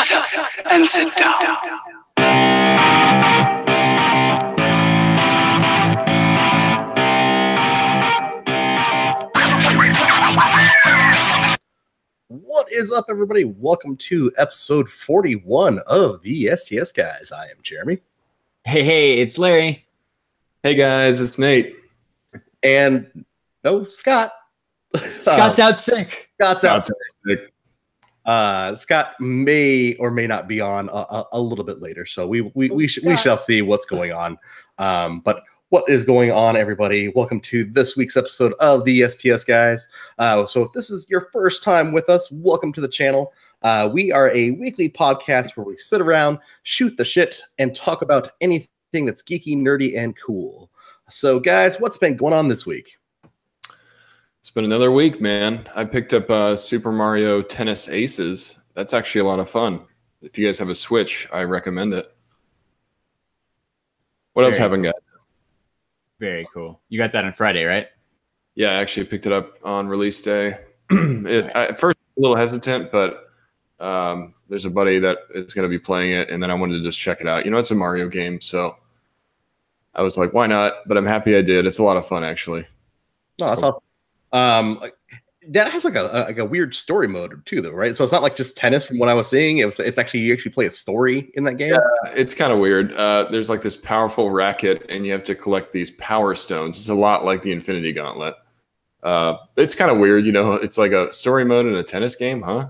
Shut up and sit down. What is up, everybody? Welcome to episode 41 of the STS Guys. I am Jeremy. Hey, it's Larry. Hey, guys, it's Nate. And no, Scott. Scott's out sick. Scott's out sick. Scott may or may not be on a little bit later, so we shall see what's going on. But what is going on, everybody? Welcome to this week's episode of the STS Guys. So if this is your first time with us, welcome to the channel. We are a weekly podcast where we sit around, shoot the shit, and talk about anything that's geeky, nerdy, and cool. So, guys, what's been going on this week? It's been another week, man. I picked up Super Mario Tennis Aces. That's actually a lot of fun. If you guys have a Switch, I recommend it. What else happened, guys? Very cool. You got that on Friday, right? Yeah, I actually picked it up on release day. At first, a little hesitant, but there's a buddy that is going to be playing it, and then I wanted to just check it out. You know, it's a Mario game, so I was like, why not? But I'm happy I did. It's a lot of fun, actually. No, that's awesome. That has like a weird story mode too, though, right? So it's not like just tennis from what I was seeing. It's actually you actually play a story in that game. Yeah, it's kind of weird. There's like this powerful racket, and you have to collect these power stones. It's a lot like the Infinity Gauntlet. It's kind of weird, you know. It's like a story mode in a tennis game, huh?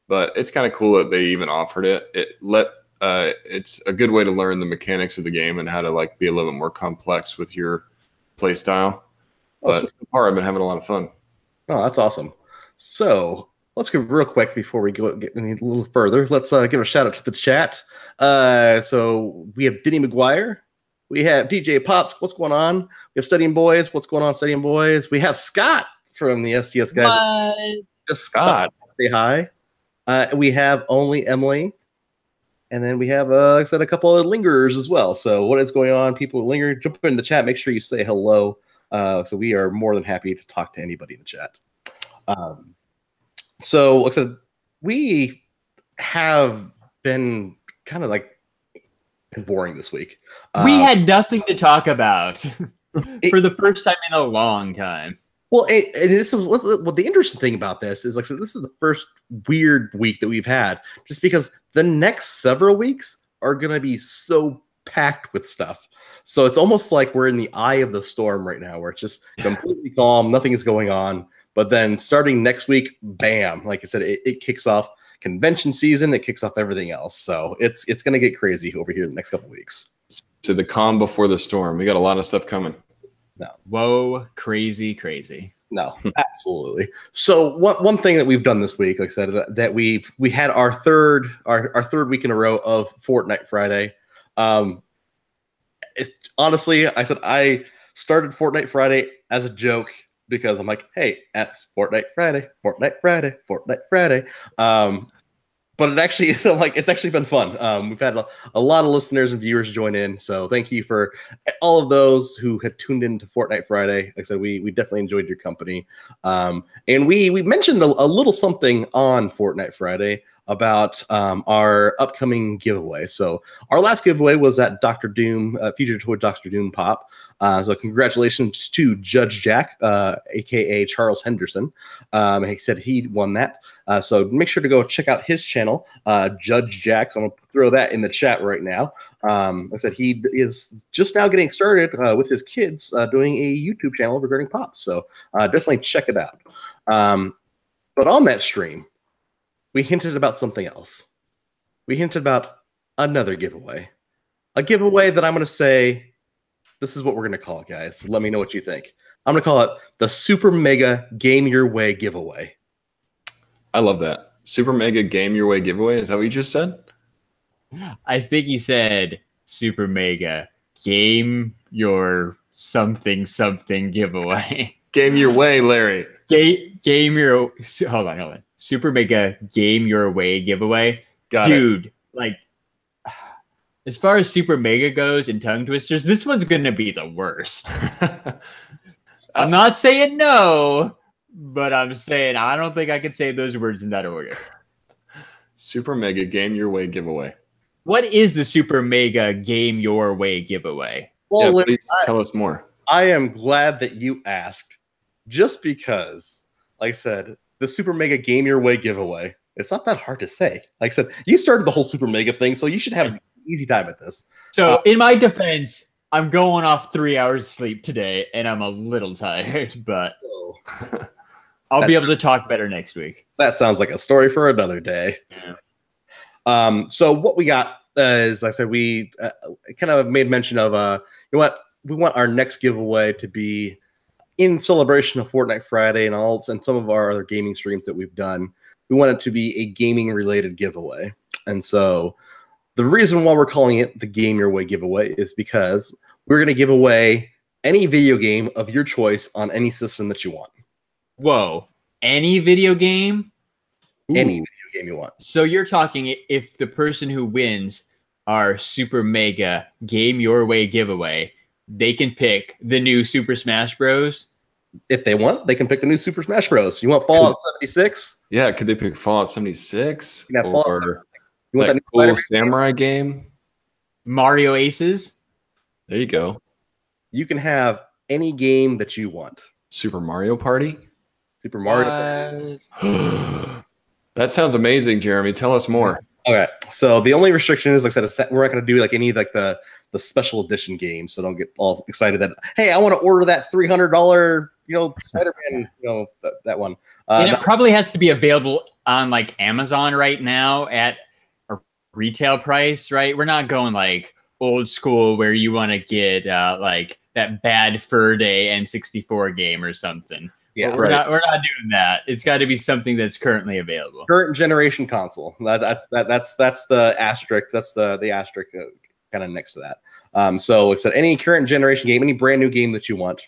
But it's kind of cool that they even offered it. It's a good way to learn the mechanics of the game and how to like be a little bit more complex with your play style. But so far, I've been having a lot of fun. Oh, that's awesome. So let's go real quick before we get any a little further. Let's give a shout out to the chat. So we have Denny McGuire. We have DJ Pops. What's going on? We have Studying Boys. What's going on, Studying Boys? We have Scott from the STS Guys. Just Scott. Say hi. We have Only Emily. And then we have, like I said, a couple of lingerers as well. So what is going on? People linger. Jump in the chat. Make sure you say hello. So we are more than happy to talk to anybody in the chat. So like I said, we have been kind of like boring this week. We had nothing to talk about for the first time in a long time. Well, and this is what the interesting thing about this is. Like I said, this is the first weird week that we've had, just because the next several weeks are going to be so packed with stuff. So it's almost like we're in the eye of the storm right now, where it's just completely calm, nothing is going on. But then starting next week, bam! Like I said, it kicks off convention season. It kicks off everything else. So it's going to get crazy over here in the next couple of weeks. To the calm before the storm. We got a lot of stuff coming. No. Whoa, crazy. No, absolutely. So one thing that we've done this week, like I said, that we had our third week in a row of Fortnite Friday. Honestly, I said I started Fortnite Friday as a joke because I'm like, hey, that's Fortnite Friday. But it actually, it's actually been fun. We've had a lot of listeners and viewers join in, so thank you for all of those who had tuned into Fortnite Friday. Like I said, we definitely enjoyed your company, and we mentioned a little something on Fortnite Friday about our upcoming giveaway. So our last giveaway was that Dr. Doom, Future Toy Dr. Doom Pop. So congratulations to Judge Jack, aka Charles Henderson. He said he won that. So make sure to go check out his channel, Judge Jack. So I'm gonna throw that in the chat right now. Like I said, he is just now getting started with his kids doing a YouTube channel regarding pops. So definitely check it out. But on that stream, we hinted about something else. We hinted about another giveaway. A giveaway that I'm going to say, this is what we're going to call it, guys. Let me know what you think. I'm going to call it the Super Mega Game Your Way giveaway. I love that. Super Mega Game Your Way giveaway. Is that what you just said? I think he said Super Mega Game Your something giveaway. Game Your Way, Larry. Game Your... Hold on. Super Mega Game Your Way giveaway. Dude, like, as far as Super Mega goes and tongue twisters, this one's going to be the worst. I'm not saying no, but I'm saying I don't think I can say those words in that order. Super Mega Game Your Way giveaway. What is the Super Mega Game Your Way giveaway? Well, Yeah, please tell us more. I am glad that you asked, just because, like I said, the Super Mega Game Your Way giveaway, it's not that hard to say. Like I said, you started the whole Super Mega thing, so you should have an easy time at this. So, in my defense, I'm going off 3 hours of sleep today, and I'm a little tired, but I'll be able to talk better next week. That sounds like a story for another day. Yeah. So what we got is, like I said, we kind of made mention of, you know what, we want our next giveaway to be in celebration of Fortnite Friday and some of our other gaming streams that we've done. We want it to be a gaming related giveaway. And so the reason why we're calling it the Game Your Way giveaway is because we're going to give away any video game of your choice on any system that you want. Whoa. Any video game? Any video game you want. So you're talking if the person who wins our Super Mega Game Your Way giveaway, they can pick the new Super Smash Bros. If they want, they can pick the new Super Smash Bros. You want Fallout 76? Yeah, could they pick Fallout 76? You can have Fallout 76. You want that that cool new samurai game? Mario Aces? There you go. You can have any game that you want. Super Mario Party? Super Mario. That sounds amazing, Jeremy. Tell us more. Okay, so the only restriction is, like I said, we're not going to do like any like the special edition games. So don't get all excited that, hey, I want to order that $300 Spider-Man that one. And it probably has to be available on like Amazon right now at a retail price, right? We're not going like old school where you want to get like that Bad Fur Day N64 game or something. Yeah, we're not doing that. It's got to be something that's currently available. Current generation console. That's the asterisk. That's the asterisk kind of next to that. So like I said, any current generation game, any brand new game that you want,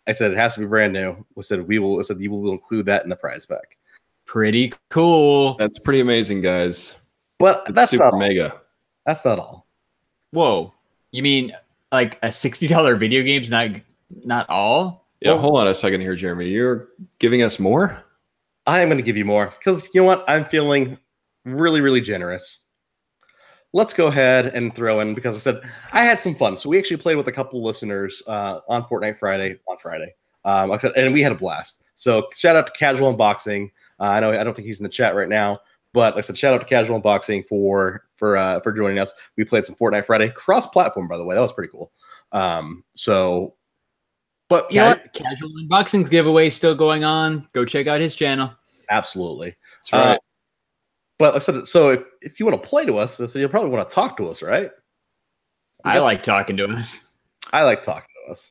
I said it has to be brand new. We said you will include that in the prize pack. Pretty cool. That's pretty amazing, guys. But It's that's super not all. mega. That's not all. Whoa, you mean like a $60 video game's not all? Yeah, hold on a second here, Jeremy. You're giving us more? I am going to give you more because you know what? I'm feeling really, really generous. Let's go ahead and throw in, because I said I had some fun. So we actually played with a couple listeners on Fortnite Friday on Friday. Like I said, and we had a blast. So shout out to Casual Unboxing. I don't think he's in the chat right now, but like I said, shout out to Casual Unboxing for joining us. We played some Fortnite Friday cross-platform, by the way. That was pretty cool. But you know what? Casual Unboxing's giveaway still going on. Go check out his channel. Absolutely. That's right. But like I said, so if you want to play to us, so you'll probably want to talk to us, right? I like talking to us. I like talking to us.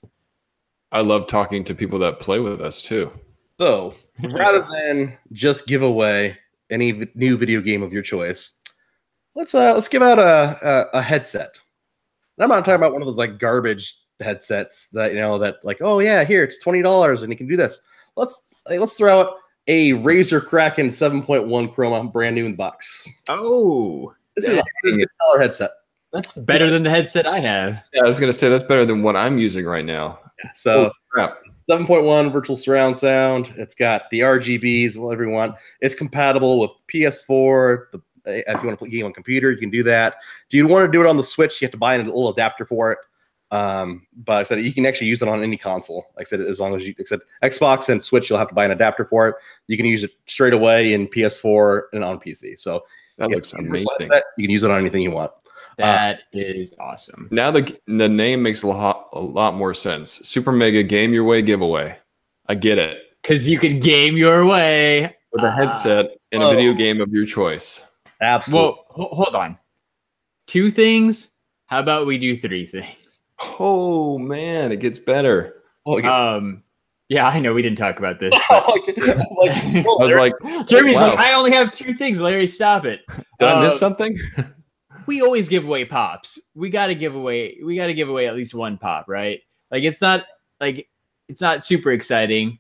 I love talking to people that play with us too. So rather than just give away any new video game of your choice, let's give out a headset. And I'm not talking about one of those like garbage headsets that that like, oh yeah, here it's $20 and you can do this. Let's throw out a Razer Kraken 7.1 Chroma, brand new in the box. Oh, This is a $100 headset. that's better than the headset I have. Yeah, I was gonna say that's better than what I'm using right now. So Crap. 7.1 virtual surround sound. It's got the RGBs, whatever you want. It's compatible with PS4. If you want to play a game on computer, you can do that. Do you want to do it on the Switch? You have to buy a little adapter for it. But I said you can actually use it on any console. Like I said, as long as you accept Xbox and Switch, you'll have to buy an adapter for it. You can use it straight away in PS4 and on PC. So That looks amazing. You can use it on anything you want. That is awesome. Now the name makes a lot more sense. Super Mega Game Your Way giveaway. I get it. Because you can game your way With a headset and a video game of your choice. Absolutely. Well, hold on. 2 things? How about we do 3 things? Oh man, it gets better. Yeah, I know we didn't talk about this. I was like, Jeremy's wow. like, I only have 2 things. Larry, stop it. Did I miss something? We always give away pops. We gotta give away at least 1 pop, right? Like it's not super exciting,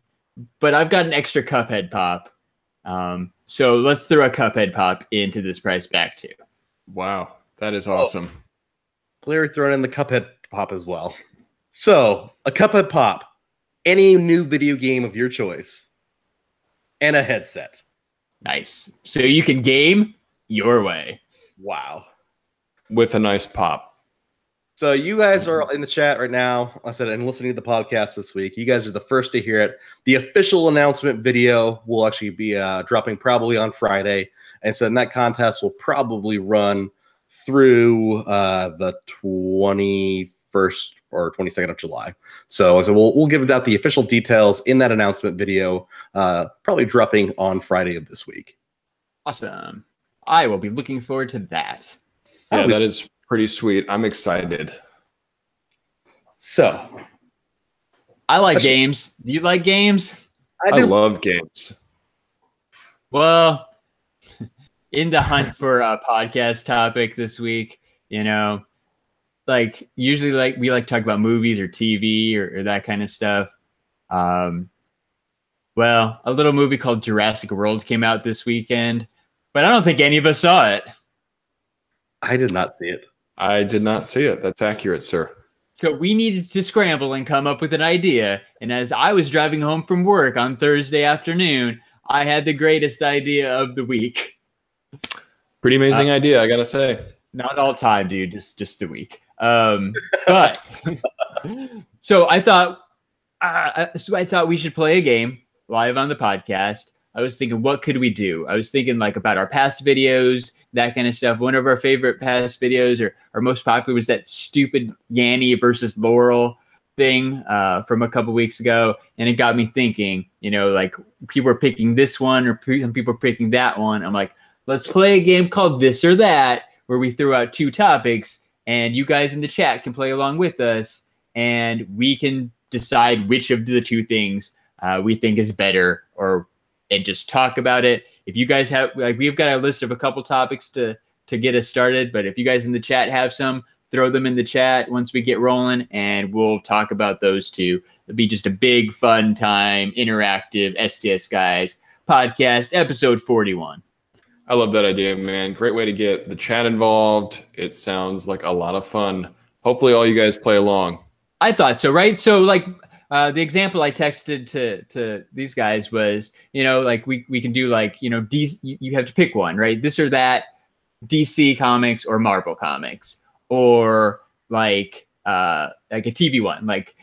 but I've got an extra Cuphead pop. So let's throw a Cuphead pop into this price back too. Wow, that is awesome. Larry throwing in the Cuphead pop as well. So a Cuphead pop, any new video game of your choice, and a headset. Nice. So you can game your way. Wow. With a nice pop. So you guys are in the chat right now. Like I said, and listening to the podcast this week. You guys are the first to hear it. The official announcement video will actually be dropping probably on Friday. And so that contest will probably run through the 21st or 22nd of July. So we'll give out the official details in that announcement video, probably dropping on Friday of this week. Awesome. I will be looking forward to that. Yeah, that is pretty sweet. I'm excited. So, I like games. Do you like games? I love games. Well, in the hunt for a podcast topic this week, like usually we like to talk about movies or TV or that kind of stuff. Well, a little movie called Jurassic World came out this weekend, but I don't think any of us saw it. I did not see it. I did not see it. That's accurate, sir. So we needed to scramble and come up with an idea. And as I was driving home from work on Thursday afternoon, I had the greatest idea of the week. Pretty amazing idea, I gotta say. Not all time, dude. Just the week. But so I thought we should play a game live on the podcast. I was thinking, what could we do? I was thinking like about our past videos, that kind of stuff. One of our favorite past videos or most popular was that stupid Yanni versus Laurel thing from a couple weeks ago. And it got me thinking, like people are picking this one or some people are picking that one. I'm like, let's play a game called This or That, where we throw out two topics and you guys in the chat can play along with us and we can decide which of the two things we think is better and just talk about it. If you guys have, we've got a list of a couple topics to get us started, but if you guys in the chat have some, throw them in the chat once we get rolling and we'll talk about those two. It'll be just a big fun time, interactive STS Guys podcast, episode 41. I love that idea, man. Great way to get the chat involved. It sounds like a lot of fun. Hopefully all you guys play along. I thought so, right? So the example I texted to these guys was, like we can do like, DC, you have to pick one, right? This or that, DC comics or Marvel comics, or like a TV one. Like,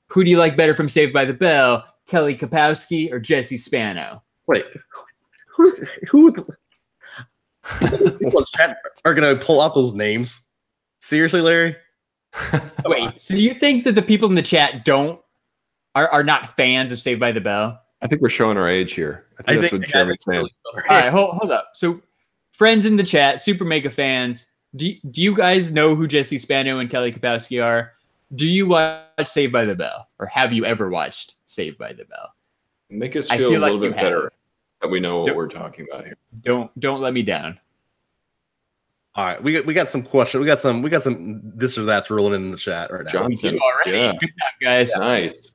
who do you like better from Saved by the Bell, Kelly Kapowski or Jesse Spano? Wait, who people in chat are going to pull off those names? Seriously, Larry? Wait, so you think that the people in the chat are not fans of Saved by the Bell? I think we're showing our age here. I think that's what Jeremy's saying. All right, hold up. So, friends in the chat, super mega fans, do you guys know who Jesse Spano and Kelly Kapowski are? Do you watch Saved by the Bell, or have you ever watched Saved by the Bell? Make us feel a little bit better that we know what we're talking about here. Don't let me down. All right, we got some questions. We got some this or that's rolling in the chat right now. Johnson, already. Yeah. Good job, guys. Yeah. Nice.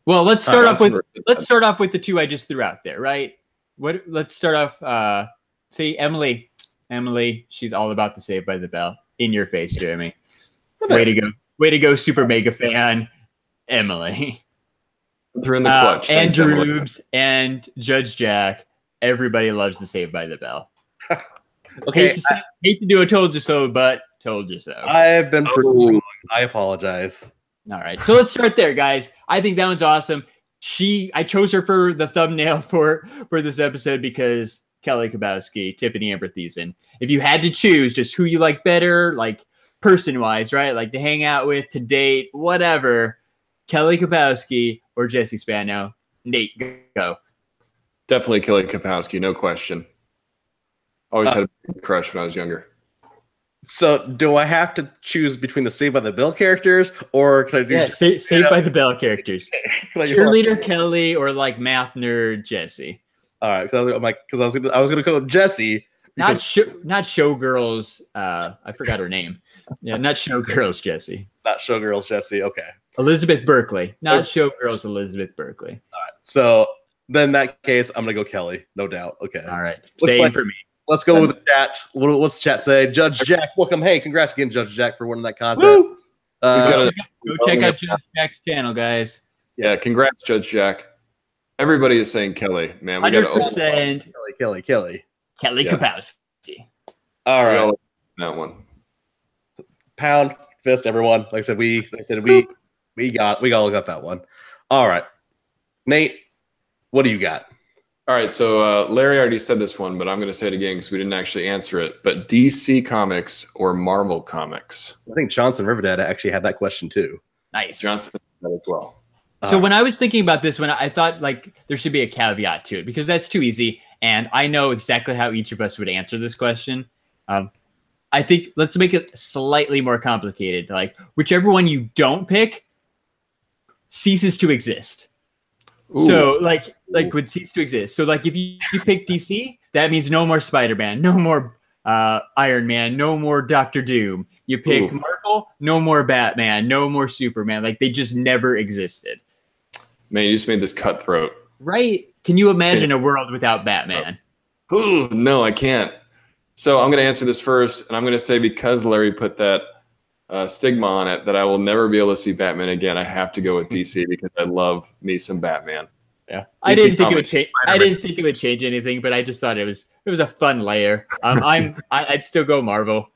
Well, let's start off with the two I just threw out there, right? Let's start off. See, Emily, she's all about the Saved by the Bell. In your face, Jeremy. Way to go, super mega fan, Emily. They're in the clutch. And Droobs and Judge Jack. Everybody loves the Saved by the Bell. Okay, hate to do a told you so, but told you so. I've been pretty wrong. I apologize. All right, so let's start there, guys. I think that one's awesome. I chose her for the thumbnail for this episode because Kelly Kapowski, Tiffany Amber Thiessen. If you had to choose just who you like better, like person-wise, right? Like to hang out with, to date, whatever, Kelly Kapowski or Jesse Spano. Nate, go. Definitely Kelly Kapowski, no question. Always had a big crush when I was younger. So, do I have to choose between the Saved by the Bell characters, or can I do Saved by the Bell characters? Cheerleader Kelly or like math nerd Jesse? All right, because I was gonna go Jesse. Not Showgirls. I forgot her name. Yeah, not Showgirls Jesse. Not Showgirls Jesse. Okay. Elizabeth Berkley. Not Showgirls Elizabeth Berkley. All right. So then in that case, I'm gonna go Kelly, no doubt. Okay. All right. Same for me. Let's go with the chat. What's the chat say? Judge Jack, welcome. Hey, congrats again, Judge Jack, for winning that contest. Woo! Go check out Judge Jack's channel, guys. Yeah, congrats, Judge Jack. Everybody is saying Kelly, man. We got 100%. Kelly. Kelly Yeah. Kapowski. All We right. all like that one. Pound fist, everyone. Like I said, we all got that one. All right. Nate, what do you got? All right, so Larry already said this one, but I'm going to say it again because we didn't actually answer it. But DC Comics or Marvel Comics? I think Johnson Riverdad actually had that question too. Nice. Johnson said as well. So when I was thinking about this one, I thought like there should be a caveat to it because that's too easy. And I know exactly how each of us would answer this question. I think let's make it slightly more complicated. Like whichever one you don't pick ceases to exist. Ooh. So like would cease to exist. So like if you pick DC, that means no more Spider-Man, no more Iron Man, no more Doctor Doom. You pick Marvel, no more Batman, no more Superman. Like they just never existed. Man, you just made this cutthroat. Right? Can you imagine a world without Batman? Ooh, no, I can't. So I'm going to answer this first, and I'm going to say because Larry put that stigma on it that I will never be able to see Batman again, I have to go with DC because I love me some Batman. Yeah, I didn't think it would change. I didn't think it would change anything, but I just thought it was a fun layer. I'd still go Marvel,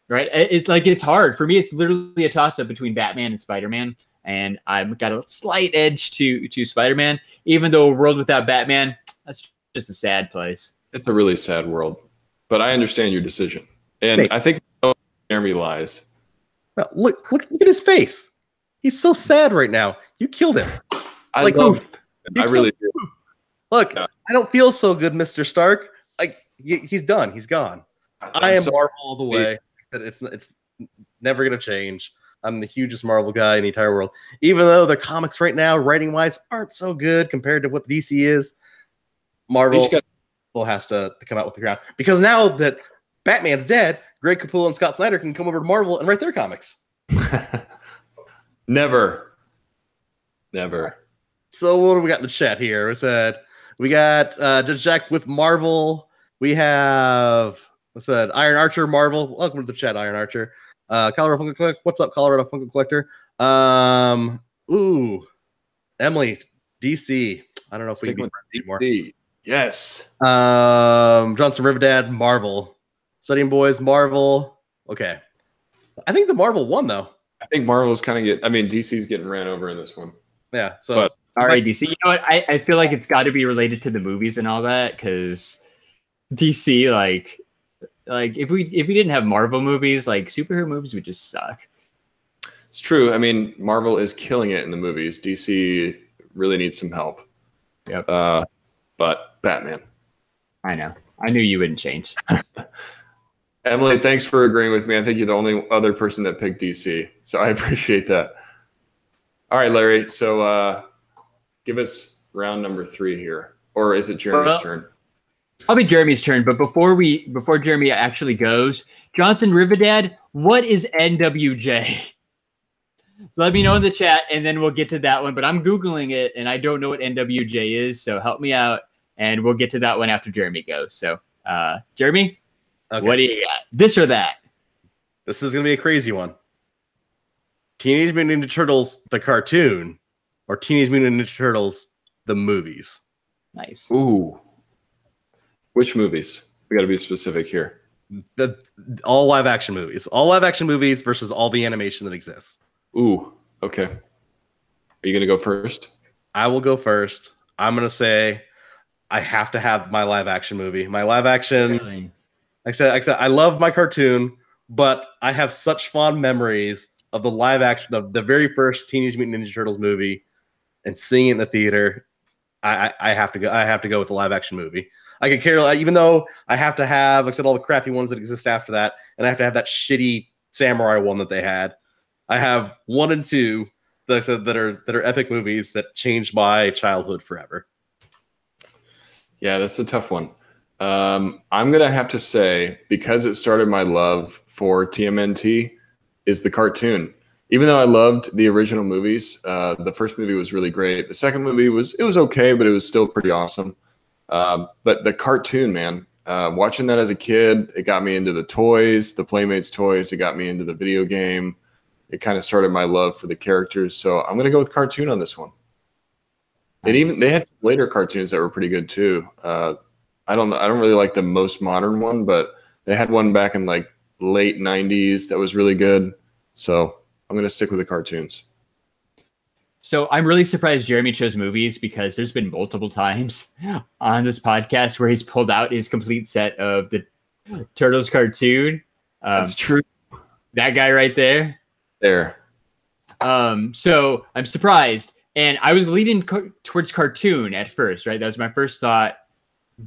right? It's hard for me. It's literally a toss up between Batman and Spider-Man, and I've got a slight edge to Spider-Man. Even though a world without Batman, that's just a sad place. It's a really sad world, but I understand your decision, and I think Jeremy lies. Well, look at his face. He's so sad right now. You killed him. I really do. Look, I don't feel so good, Mr. Stark. Like he's done. He's gone. I am Marvel all the way. It's never gonna change. I'm the hugest Marvel guy in the entire world. Even though their comics right now, writing wise, aren't so good compared to what DC is. Marvel has to come out with the ground because now that Batman's dead, Greg Capullo and Scott Snyder can come over to Marvel and write their comics. Never. So what do we got in the chat here? We got Judge Jack with Marvel. We have Iron Archer Marvel. Welcome to the chat, Iron Archer. Colorado Funko Collector. What's up, Colorado Funko Collector? Emily, DC. I don't know if we can be friends anymore. Yes. Johnson Riverdad, Marvel. Studying Boys, Marvel. Okay. I think the Marvel won though. I think Marvel's kind of DC's getting ran over in this one. Yeah. So all right, DC. You know what? I feel like it's got to be related to the movies and all that because DC, like if we didn't have Marvel movies, like superhero movies would just suck. It's true. I mean, Marvel is killing it in the movies. DC really needs some help. Yep. But Batman. I know. I knew you wouldn't change. Emily, thanks for agreeing with me. I think you're the only other person that picked DC, so I appreciate that. All right, Larry. So give us round number 3 here, or is it Jeremy's turn? I'll be Jeremy's turn, but before Jeremy actually goes, Johnson Riverdad, what is NWJ? Let me know in the chat, and then we'll get to that one. But I'm Googling it, and I don't know what NWJ is, so help me out, and we'll get to that one after Jeremy goes. So, Jeremy, what do you got? This or that? This is going to be a crazy one. Teenage Mutant Ninja Turtles, the cartoon, or Teenage Mutant Ninja Turtles, the movies? Nice. Ooh. Which movies? We got to be specific here. All live action movies. All live action movies versus all the animation that exists. Ooh, okay. Are you going to go first? I will go first. I'm going to say I have to have my live action movie. My live action. Really? Like I said, I love my cartoon, but I have such fond memories of the live action, the very first Teenage Mutant Ninja Turtles movie, and seeing it in the theater. I have to go. I have to go with the live action movie. I could care, even though I have to have, like I said, all the crappy ones that exist after that, and I have to have that shitty samurai one that they had. I have 1 and 2 that are epic movies that changed my childhood forever. Yeah, that's a tough one. I'm gonna have to say, because it started my love for TMNT, is the cartoon. Even though I loved the original movies, the first movie was really great. The second movie was okay, but it was still pretty awesome. But the cartoon, man, watching that as a kid, it got me into the toys, the Playmates toys. It got me into the video game. It kind of started my love for the characters. So I'm gonna go with cartoon on this one. Nice. And even they had some later cartoons that were pretty good too. I don't really like the most modern one, but they had one back in like late 90s that was really good. So I'm going to stick with the cartoons. So I'm really surprised Jeremy chose movies because there's been multiple times on this podcast where he's pulled out his complete set of the Turtles cartoon. That's true. That guy right there. There. So I'm surprised. And I was leaning towards cartoon at first, right? That was my first thought.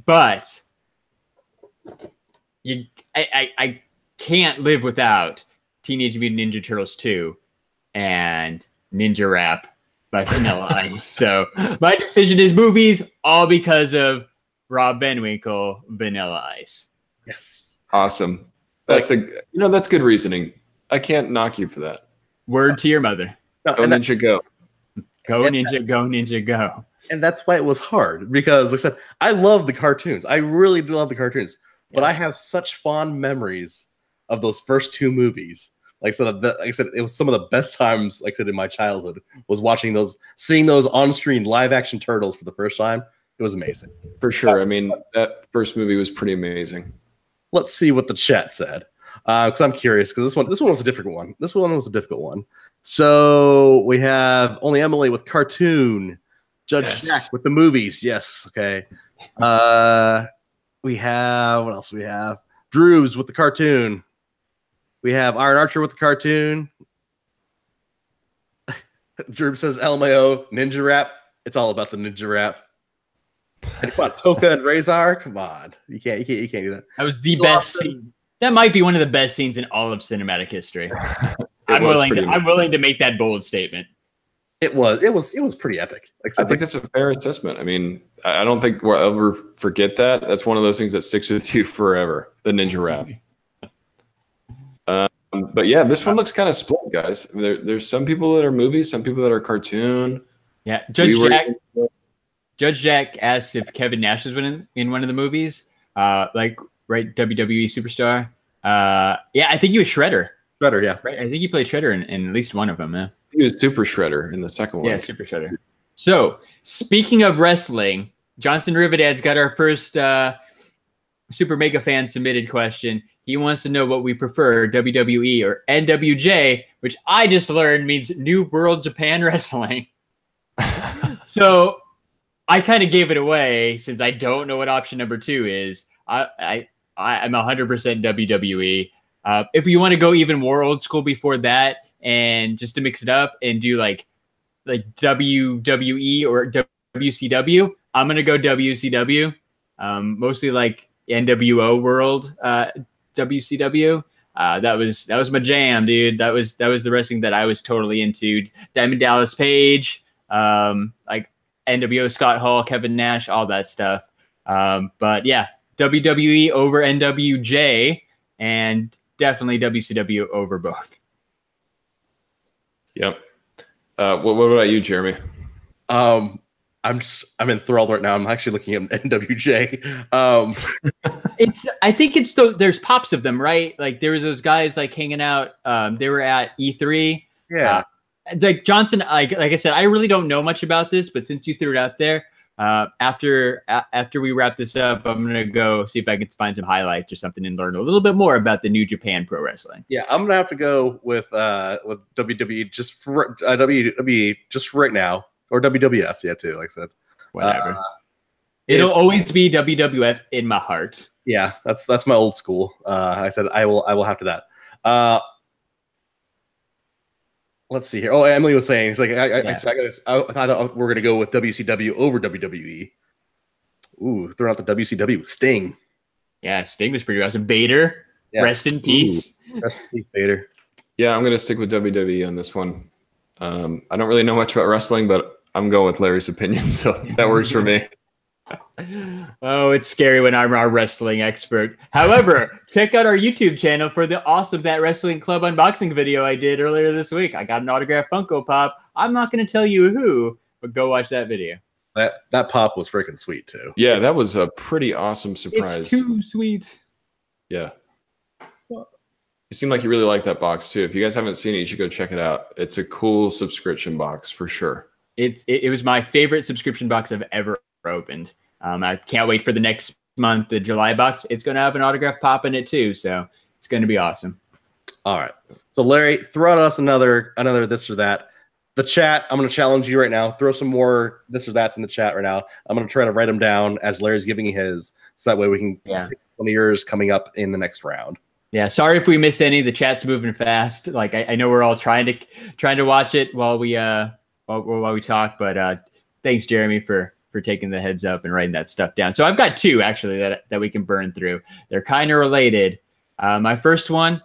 But I can't live without Teenage Mutant Ninja Turtles 2 and Ninja Rap by Vanilla Ice. So my decision is movies, all because of Rob Van Winkle, Vanilla Ice. Yes. Awesome. That's that's good reasoning. I can't knock you for that. Word to your mother. Go Ninja Go. Go Ninja, go Ninja, go. And that's why it was hard, because like I said, I love the cartoons. I really do love the cartoons, but I have such fond memories of those first two movies. Like I said, it was some of the best times, like I said, in my childhood, was seeing those on-screen live-action turtles for the first time. It was amazing. For sure. I mean, that first movie was pretty amazing. Let's see what the chat said, because I'm curious, because this one was a different one. This one was a difficult one. So we have only Emily with cartoon, Judge Jack with the movies. Yes, okay. We have, what else do we have? Drew's with the cartoon. We have Iron Archer with the cartoon. Drew says LMAO, Ninja Rap. It's all about the Ninja Rap. And come on, Toka and Razor. Come on, you can't do that. That was the best scene. That might be one of the best scenes in all of cinematic history. I'm willing to make that bold statement. It was pretty epic. I think that's a fair assessment. I mean, I don't think we'll ever forget that. That's one of those things that sticks with you forever. The Ninja Rap. But yeah, this one looks kind of split, guys. There's some people that are movies, some people that are cartoon. Yeah, Judge Jack asked if Kevin Nash was in one of the movies, right? WWE superstar. Yeah, I think he was Shredder. Shredder, yeah. Right, I think he played Shredder in at least one of them. Yeah, he was Super Shredder in the second one. Yeah, Super Shredder. So speaking of wrestling, Johnson Rivadad's got our first Super Mega Fan submitted question. He wants to know what we prefer, WWE or NWJ, which I just learned means New World Japan Wrestling. So I kind of gave it away since I don't know what option number 2 is. I'm 100% WWE. If you want to go even more old school before that, and just to mix it up and do like WWE or WCW, I'm gonna go WCW. Mostly like NWO World. WCW. That was my jam, dude. That was the wrestling that I was totally into. Diamond Dallas Page, like NWO Scott Hall, Kevin Nash, all that stuff. But yeah, WWE over NWJ, and definitely WCW over both. Yep. What about you, Jeremy? I'm enthralled right now. I'm actually looking at NWJ. I think it's there's pops of them, right? Like there was those guys like hanging out. They were at E3. Yeah. Like Johnson, like I said, I really don't know much about this, but since you threw it out there, after we wrap this up, I'm gonna go see if I can find some highlights or something and learn a little bit more about the New Japan Pro Wrestling. Yeah, I'm gonna have to go with WWE just for WWE just for right now, or WWF, yeah, too. Like I said, whatever. It'll always be WWF in my heart. Yeah, that's my old school. I said I will have to that. Let's see here. Oh, Emily was saying it's like I thought we're gonna go with WCW over WWE. Ooh, throwing out the WCW with Sting. Yeah, Sting was pretty awesome. Vader, rest in peace. Ooh, rest in peace, Vader. Yeah, I'm gonna stick with WWE on this one. I don't really know much about wrestling, but I'm going with Larry's opinion, so that works for me. Oh, it's scary when I'm our wrestling expert. However, check out our YouTube channel for the awesome That Wrestling Club unboxing video I did earlier this week. I got an autographed Funko Pop. I'm not going to tell you who, but go watch that video. That pop was freaking sweet too. Yeah, that was a pretty awesome surprise. It's too sweet. Yeah. It seemed like you really liked that box too. If you guys haven't seen it, you should go check it out. It's a cool subscription box for sure. It was my favorite subscription box I've ever opened. I can't wait for the next month, the July box, it's going to have an autograph pop in it too. So it's going to be awesome. All right. So Larry, throw at us another this or that. The chat, I'm going to challenge you right now. Throw some more this or that's in the chat right now. I'm going to try to write them down as Larry's giving his, so that way we can pick one of yours coming up in the next round. Yeah, sorry if we missed any. The chat's moving fast. Like I know we're all trying to watch it while we talk, but thanks Jeremy for taking the heads up and writing that stuff down. So I've got two actually that we can burn through. They're kind of related. My first one,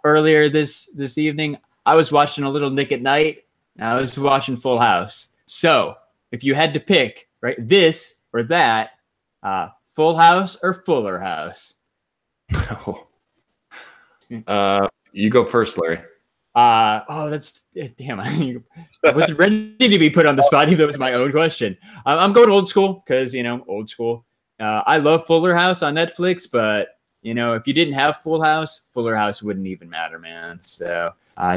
earlier this evening, I was watching a little Nick at Night. And I was watching Full House. So if you had to pick, right, this or that, Full House or Fuller House? You go first, Larry. That's damn. I was ready to be put on the spot, even though it was my own question. I'm going old school because old school. I love Fuller House on Netflix, but if you didn't have Full House, Fuller House wouldn't even matter, man. So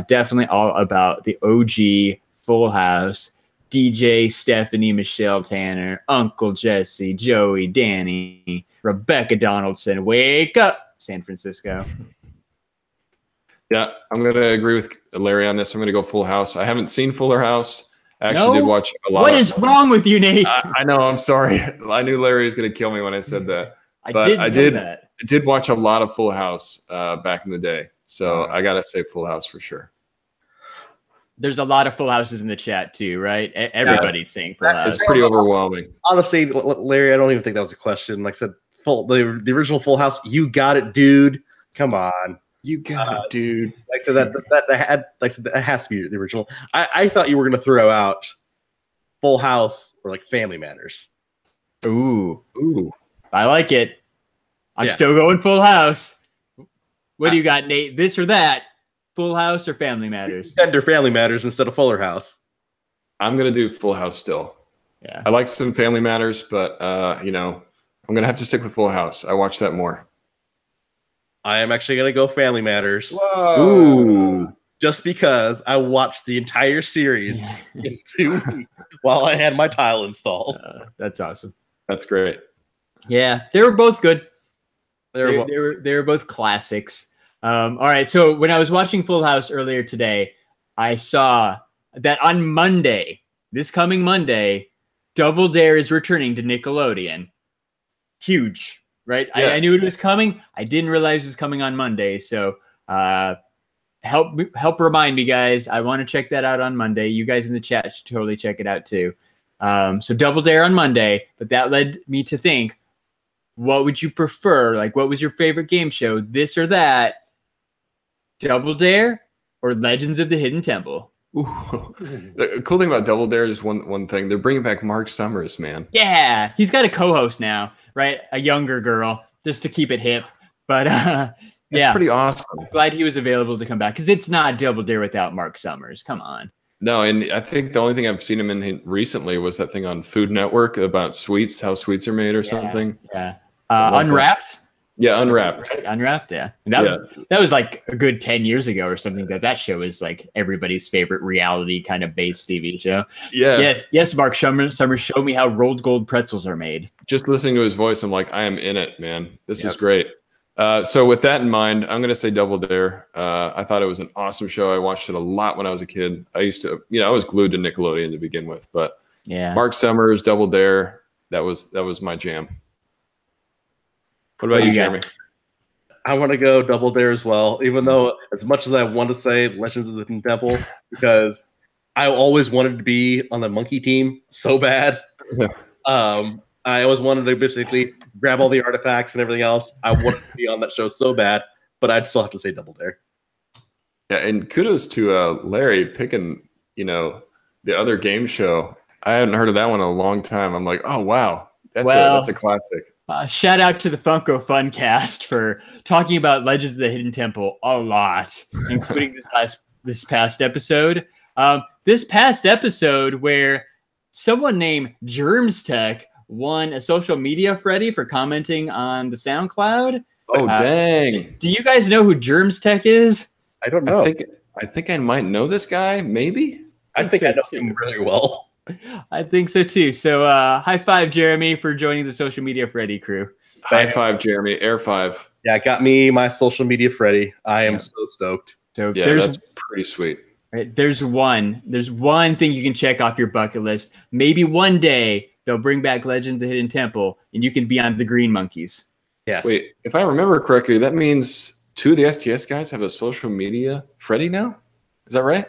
definitely all about the OG Full House. DJ, Stephanie, Michelle Tanner, Uncle Jesse, Joey, Danny, Rebecca Donaldson. Wake up, San Francisco. Yeah, I'm going to agree with Larry on this. I'm going to go Full House. I haven't seen Fuller House. I actually did watch a lot. What is wrong with you, Nate? I know. I'm sorry. I knew Larry was going to kill me when I said that. I did watch a lot of Full House back in the day. So I got to say Full House for sure. There's a lot of Full Houses in the chat too, right? Everybody's saying Full House. It's pretty overwhelming. Honestly, Larry, I don't even think that was a question. Like I said, the original Full House, you got it, dude. Come on. You got it, dude. Like so that has to be the original. I thought you were going to throw out Full House or like Family Matters. Ooh. I like it. I'm still going Full House. What do you got, Nate? This or that? Full House or Family Matters? Tender Family Matters instead of Fuller House. I'm going to do Full House still. Yeah. I like some Family Matters, but I'm going to have to stick with Full House. I watch that more. I am actually going to go Family Matters. Whoa. Ooh. Just because I watched the entire series in 2 weeks while I had my tile installed. That's awesome. That's great. Yeah, they were both good. They were both classics. All right, so when I was watching Full House earlier today, I saw that on Monday, this coming Monday, Double Dare is returning to Nickelodeon. Huge, right? Yeah. I knew it was coming. I didn't realize it was coming on Monday. So help remind me, guys. I want to check that out on Monday. You guys in the chat should totally check it out too. So Double Dare on Monday, but that led me to think, what would you prefer? Like, what was your favorite game show? This or that? Double Dare or Legends of the Hidden Temple? Ooh. The cool thing about Double Dare is one thing. They're bringing back Mark Summers, man. Yeah, he's got a co-host now, right? A younger girl, just to keep it hip. But It's pretty awesome. I'm glad he was available to come back because it's not Double Dare without Mark Summers. Come on. No, and I think the only thing I've seen him in recently was that thing on Food Network about sweets, how sweets are made or something. Yeah. Unwrapped? Yeah, Unwrapped. Right? Unwrapped, yeah. And that was like a good 10 years ago or something. That show was like everybody's favorite reality kind of based TV show. Yeah. Yes, Mark Summers, show me how rolled gold pretzels are made. Just listening to his voice, I'm like, I am in it, man. This is great. So with that in mind, I'm going to say Double Dare. I thought it was an awesome show. I watched it a lot when I was a kid. I used to, I was glued to Nickelodeon to begin with, but Mark Summers, Double Dare, that was my jam. What about you, Jeremy? I want to go Double Dare as well, even though as much as I want to say Legends of the Hidden Temple, because I always wanted to be on the monkey team so bad. I always wanted to basically grab all the artifacts and everything else. I wanted to be on that show so bad, but I'd still have to say Double Dare. Yeah, and kudos to Larry picking, the other game show. I hadn't heard of that one in a long time. I'm like, oh, wow. That's a classic. Shout out to the Funko Funcast for talking about Legends of the Hidden Temple a lot, including this past episode. This past episode where someone named Germs Tech won a social media Freddy for commenting on the SoundCloud. Oh, dang. Do you guys know who Germs Tech is? I don't know. I think I might know this guy, maybe. I think I know him really well. I think so too. So high five, Jeremy, for joining the Social Media Freddy crew. High five, Jeremy. Air five. Yeah, got me my social media Freddy. I am so stoked. So yeah, that's pretty sweet. Right, there's one thing you can check off your bucket list. Maybe one day they'll bring back Legend of the Hidden Temple, and you can be on the Green Monkeys. Yes. Wait, if I remember correctly, that means 2 of the STS guys have a social media Freddy now? Is that right?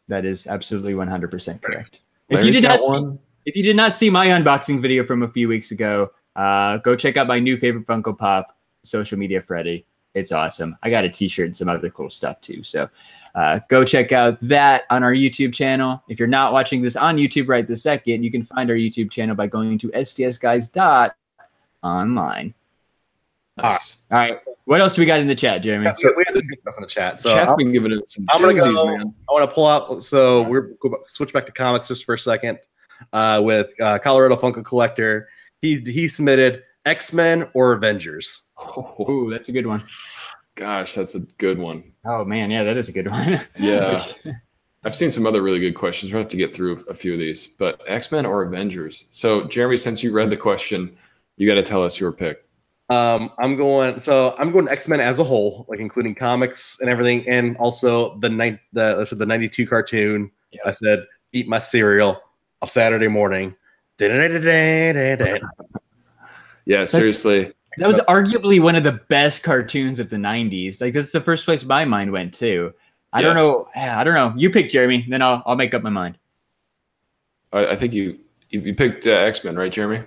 That is absolutely 100% correct. Larry's If you did not see my unboxing video from a few weeks ago, go check out my new favorite Funko Pop, Social Media Freddy. It's awesome. I got a t-shirt and some other cool stuff too. So go check out that on our YouTube channel. If you're not watching this on YouTube right this second, you can find our YouTube channel by going to stsguys.online. Nice. All right. What else do we got in the chat, Jeremy? So we have good stuff in the chat. So Chat's been giving it some I'm gonna doozies, go, man. I want to pull out. So we're switch back to comics just for a second. With Colorado Funko Collector, he submitted X-Men or Avengers. Oh, that's a good one. Gosh, that's a good one. Oh man, yeah, that is a good one. Yeah. I've seen some other really good questions. We'll have to get through a few of these, but X-Men or Avengers? So Jeremy, since you read the question, you got to tell us your pick. I'm going X-Men as a whole, like including comics and everything, and also the 92 cartoon. Yep. I said eat my cereal on Saturday morning. Yeah, seriously. That was arguably one of the best cartoons of the 90s. Like that's the first place my mind went to. I don't know. You pick Jeremy, then I'll make up my mind. I think you picked X-Men, right, Jeremy?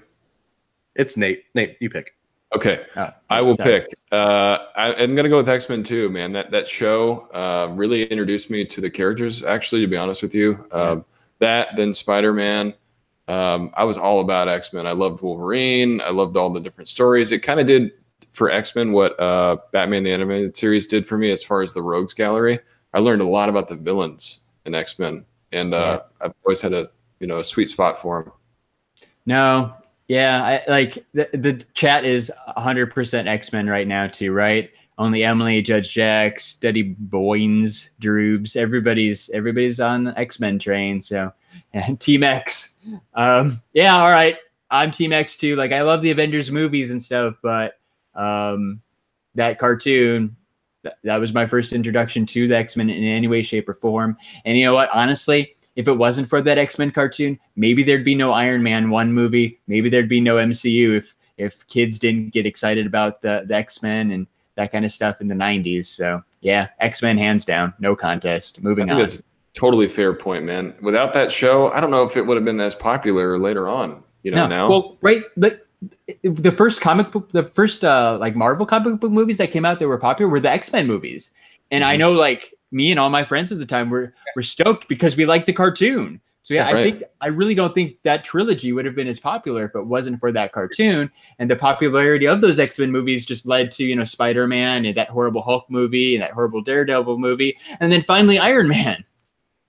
It's Nate. Nate, you pick. Okay, I will pick. I'm gonna go with X-Men too, man. That show really introduced me to the characters. Actually, to be honest with you, that then Spider-Man. I was all about X-Men. I loved Wolverine. I loved all the different stories. It kind of did for X-Men what Batman the Animated Series did for me as far as the Rogues Gallery. I learned a lot about the villains in X-Men, and I've always had a sweet spot for them. No. Yeah, I like the chat is 100% X-Men right now too, right? Only Emily, Judge Jack, Steady Boynes, Droobs, everybody's on the X-Men train. So, and Team X. Yeah, all right. I'm Team X too. Like I love the Avengers movies and stuff, but that cartoon, that was my first introduction to the X-Men in any way, shape, or form. And you know what? Honestly, if it wasn't for that X-Men cartoon, maybe there'd be no Iron Man 1 movie. Maybe there'd be no MCU if kids didn't get excited about the X-Men and that kind of stuff in the 90s. So, yeah, X-Men hands down. No contest. Moving on. That's a totally fair point, man. Without that show, I don't know if it would have been as popular later on, now. Well, right. The first comic book, like Marvel comic book movies that came out that were popular were the X-Men movies. And I know like me and all my friends at the time were stoked because we liked the cartoon. So yeah, I really don't think that trilogy would have been as popular if it wasn't for that cartoon. And the popularity of those X-Men movies just led to, Spider-Man and that horrible Hulk movie and that horrible Daredevil movie. And then finally Iron Man.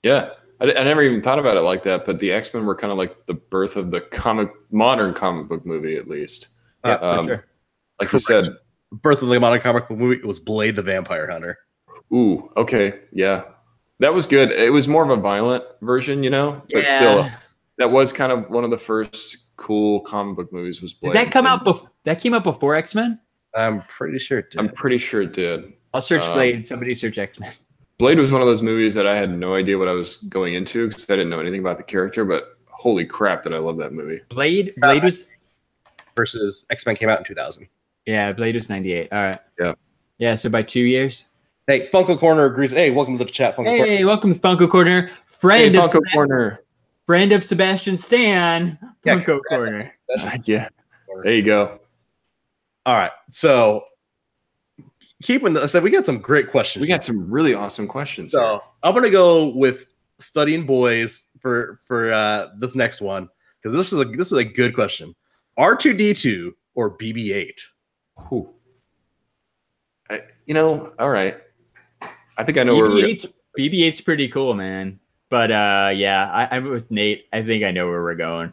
Yeah. I never even thought about it like that, but the X-Men were kind of like the birth of the modern comic book movie, at least. Yeah, for sure. Like you said, birth of the modern comic book movie was Blade the Vampire Hunter. Ooh, okay, yeah, that was good. It was more of a violent version, but still, that was kind of one of the first cool comic book movies. Was Blade? Did that come out before? That came out before X-Men? I'm pretty sure it did. I'm pretty sure it did. I'll search Blade. Somebody search X-Men. Blade was one of those movies that I had no idea what I was going into because I didn't know anything about the character. But holy crap, did I love that movie! Blade was versus X-Men came out in 2000. Yeah, Blade was 98. All right. Yeah. So by 2 years. Hey, Funko Corner agrees. Hey, welcome to the chat, Funko Corner. Hey, welcome to Funko Corner. Friend of Sebastian Stan. Funko Corner. Yeah. There you go. All right. So we got some great questions. We got some really awesome questions. So here. I'm gonna go with Studying Boys for this next one because this is a good question. R2D2 or BB-8? Ooh. All right. I think I know where BB-8's pretty cool, man. But I'm with Nate. I think I know where we're going.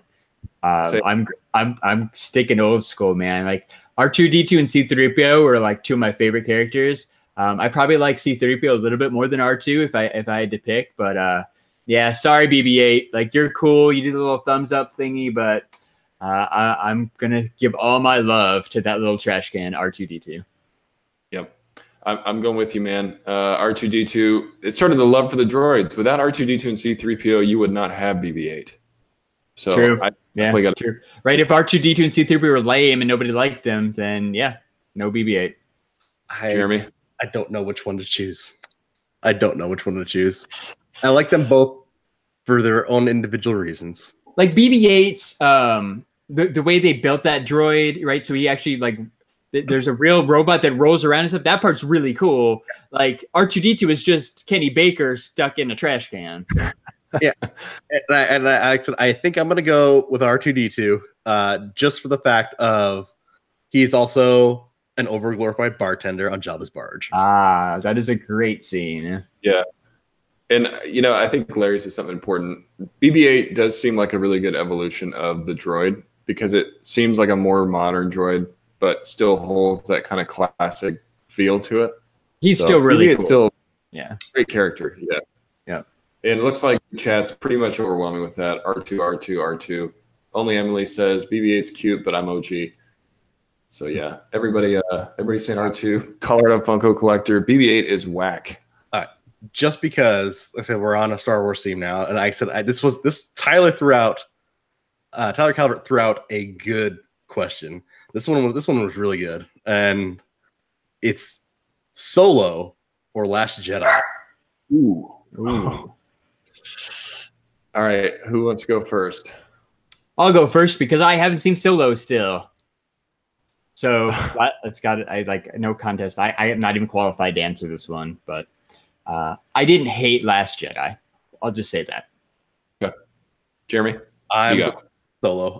I'm sticking old school, man. Like R2D2 and C-3PO were like two of my favorite characters. I probably like C-3PO a little bit more than R2 if I had to pick, but Yeah, sorry, BB-8. Like, you're cool. You did a little thumbs up thingy, but I'm gonna give all my love to that little trash can, R2D2. Yep, I'm going with you, man. R2D2. It started the love for the droids. Without R2D2 and C3PO, you would not have BB-8. So True. True. Right. If R2D2 and C3PO were lame and nobody liked them, then yeah, no BB-8. Jeremy, I don't know which one to choose. I like them both for their own individual reasons. Like BB-8's, the way they built that droid, right? So he actually like, there's a real robot that rolls around and stuff. That part's really cool. Like R2D2 is just Kenny Baker stuck in a trash can. So. Yeah, and I think I'm gonna go with R2D2, just for the fact of he's also an overglorified bartender on Jabba's barge. Ah, that is a great scene. Yeah, and I think Larry said something important. BB-8 does seem like a really good evolution of the droid because it seems like a more modern droid, but still holds that kind of classic feel to it. He's still really cool. Still, yeah, great character. Yeah. And it looks like the chat's pretty much overwhelming with that. R2. Only Emily says BB-8's cute, but I'm OG. So yeah, everybody's saying R2. Colorado Funko Collector. BB-8 is whack. Just because I said we're on a Star Wars theme now, and I said Tyler Calvert threw out a good question. This one was really good, and it's Solo or Last Jedi. Ooh. All right, who wants to go first? I'll go first because I haven't seen Solo still. So that's got it. I like no contest. I am not even qualified to answer this one, but I didn't hate Last Jedi. I'll just say that. Okay. Jeremy, I'm Solo.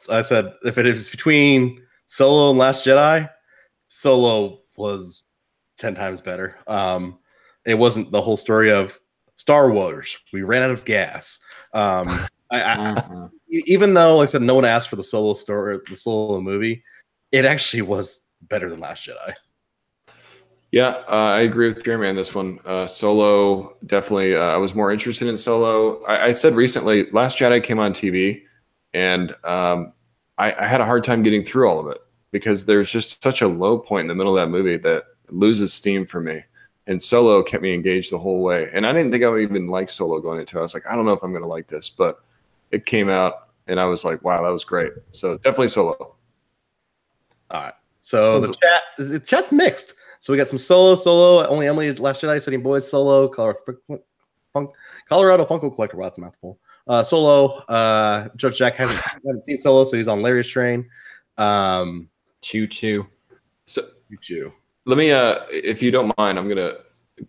I said if it is between Solo and Last Jedi, Solo was 10 times better. It wasn't the whole story of Star Wars. We ran out of gas. Even though, like I said, no one asked for the Solo story, the Solo movie, it actually was better than Last Jedi. Yeah, I agree with Jeremy on this one. Solo, definitely. I was more interested in Solo. I said recently, Last Jedi came on TV, and I had a hard time getting through all of it because there's just such a low point in the middle of that movie that loses steam for me. And Solo kept me engaged the whole way. And I didn't think I would even like Solo going into it. I was like, I don't know if I'm going to like this. But it came out, and I was like, wow, that was great. So definitely Solo. All right. So the chat's mixed. So we got some Solo, only Emily, Last Jedi, City Boys, Solo, Colorado Funko Collector. Wow, that's a mouthful. Solo, Judge Jack hasn't seen Solo, so he's on Larry's train. Choo-choo. So Choo-choo. let me, if you don't mind, I'm gonna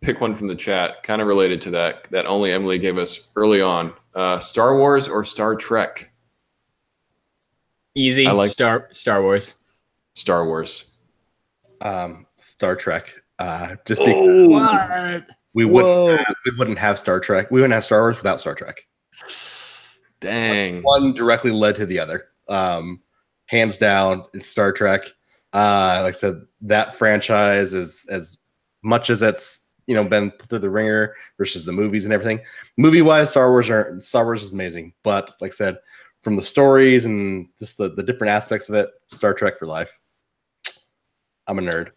pick one from the chat, kind of related to that only Emily gave us early on. Star Wars or Star Trek? Easy. I like Star Wars. Star Wars. Star Trek. Just because we wouldn't have Star Trek. We wouldn't have Star Wars without Star Trek. Dang. One directly led to the other. Hands down, it's Star Trek. Like I said, that franchise is as much as it's been put through the ringer versus the movies and everything. Movie wise, Star Wars is amazing, but like I said, from the stories and just the different aspects of it, Star Trek for life. I'm a nerd.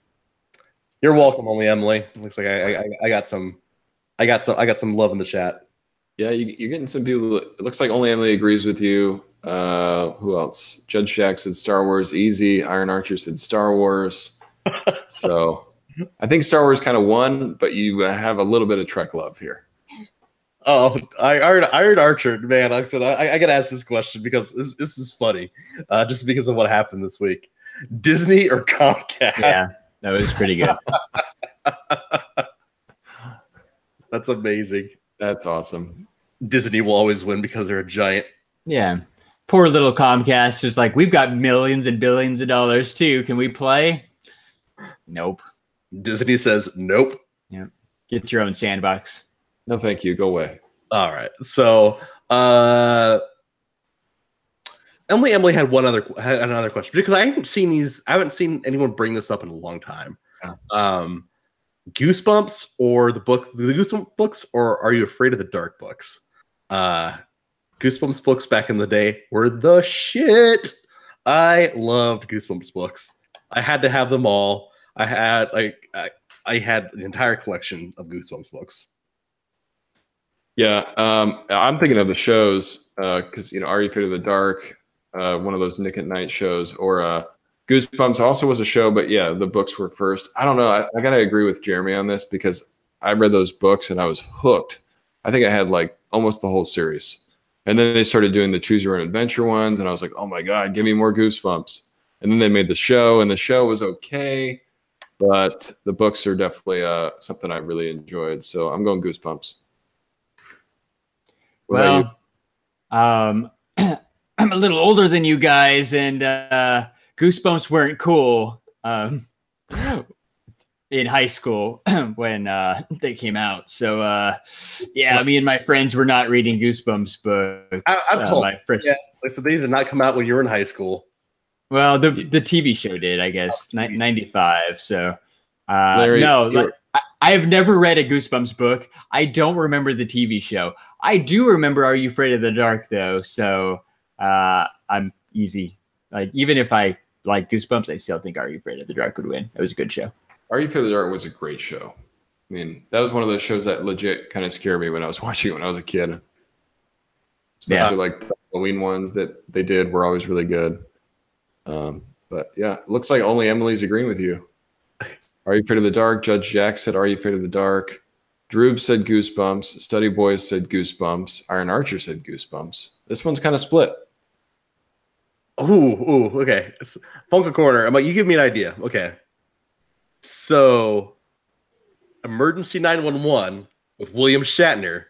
You're welcome, only Emily. Looks like I got some love in the chat. Yeah, you're getting some people. It looks like only Emily agrees with you. Who else? Judge Jack said Star Wars easy. Iron Archer said Star Wars. So I think Star Wars kind of won, but you have a little bit of Trek love here. Oh, Iron Archer, man. Like I said, I got to ask this question because this is funny, just because of what happened this week. Disney or Comcast? Yeah, that was pretty good. That's amazing. That's awesome. Disney will always win because they're a giant. Yeah. Poor little Comcast is like, we've got millions and billions of dollars too. Can we play? Nope. Disney says nope. Yeah. Get your own sandbox. No, thank you. Go away. All right. So Emily had another question because I haven't seen anyone bring this up in a long time. Yeah. Goosebumps or the Goosebumps books, or Are You Afraid of the Dark books? Goosebumps books back in the day were the shit. I loved Goosebumps books. I had to have them all. I had the entire collection of Goosebumps books. Yeah, I'm thinking of the shows because Are You Afraid of the Dark, one of those Nick at Night shows, or Goosebumps also was a show, but yeah, the books were first. I don't know. I gotta agree with Jeremy on this because I read those books and I was hooked. I think I had like almost the whole series, and then they started doing the Choose Your Own Adventure ones, and I was like, oh my god, give me more Goosebumps. And then they made the show, and the show was okay, but the books are definitely something I really enjoyed. So I'm going Goosebumps. Well, I'm a little older than you guys, and Goosebumps weren't cool in high school when they came out. So, yeah, me and my friends were not reading Goosebumps books. I'm told. Yes, so they did not come out when you were in high school. Well, the TV show did, I guess, 95. So, Larry, I have never read a Goosebumps book. I don't remember the TV show. I do remember Are You Afraid of the Dark, though. So I'm easy. Like, even if I like Goosebumps, I still think Are You Afraid of the Dark would win. It was a good show. Are You Afraid of the Dark was a great show. I mean, that was one of those shows that legit kind of scared me when I was watching it when I was a kid. Especially like the Halloween ones that they did were always really good. But yeah, it looks like only Emily's agreeing with you. Are You Afraid of the Dark? Judge Jack said, Are You Afraid of the Dark? Droob said Goosebumps. Study Boys said Goosebumps. Iron Archer said Goosebumps. This one's kind of split. Ooh, okay. It's Funka Corner. I'm like, you give me an idea. Okay. So, Emergency 911 with William Shatner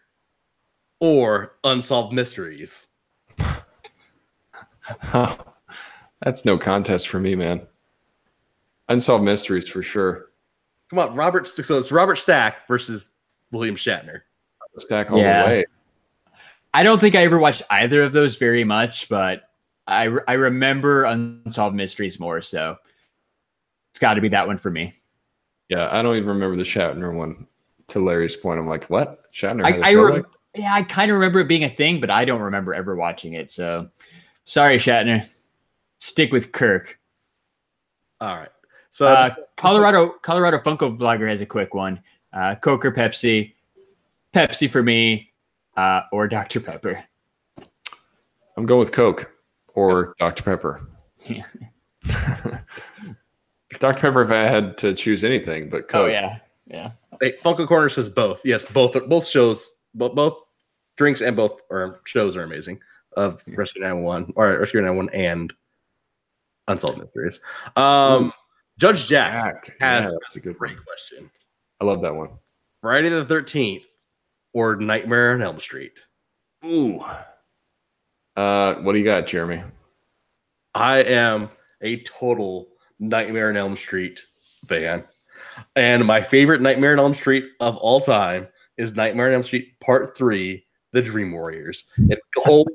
or Unsolved Mysteries? That's no contest for me, man. Unsolved Mysteries for sure. Come on, so it's Robert Stack versus William Shatner. Stack all the way. I don't think I ever watched either of those very much, but I remember Unsolved Mysteries more, so it's got to be that one for me. Yeah, I don't even remember the Shatner one. To Larry's point, I'm like, what? Shatner had a show Yeah, I kind of remember it being a thing, but I don't remember ever watching it. So, sorry, Shatner. Stick with Kirk. All right. So, Colorado Funko Vlogger has a quick one. Coke or Pepsi? Pepsi for me, or Dr. Pepper. I'm going with Coke or Dr. Pepper. Yeah. Dr. Pepper if I had to choose anything, but Coke. Oh yeah. Hey, Funko Corner says both. Yes, both shows, both drinks and both shows are amazing. Of Rescue 911 or Rescue 911 and Unsolved Mysteries. Judge Jack has that's a great question. I love that one. Friday the 13th or Nightmare on Elm Street? Ooh. What do you got, Jeremy? I am a total Nightmare on Elm Street fan. And my favorite Nightmare on Elm Street of all time is Nightmare on Elm Street Part 3, The Dream Warriors. It holds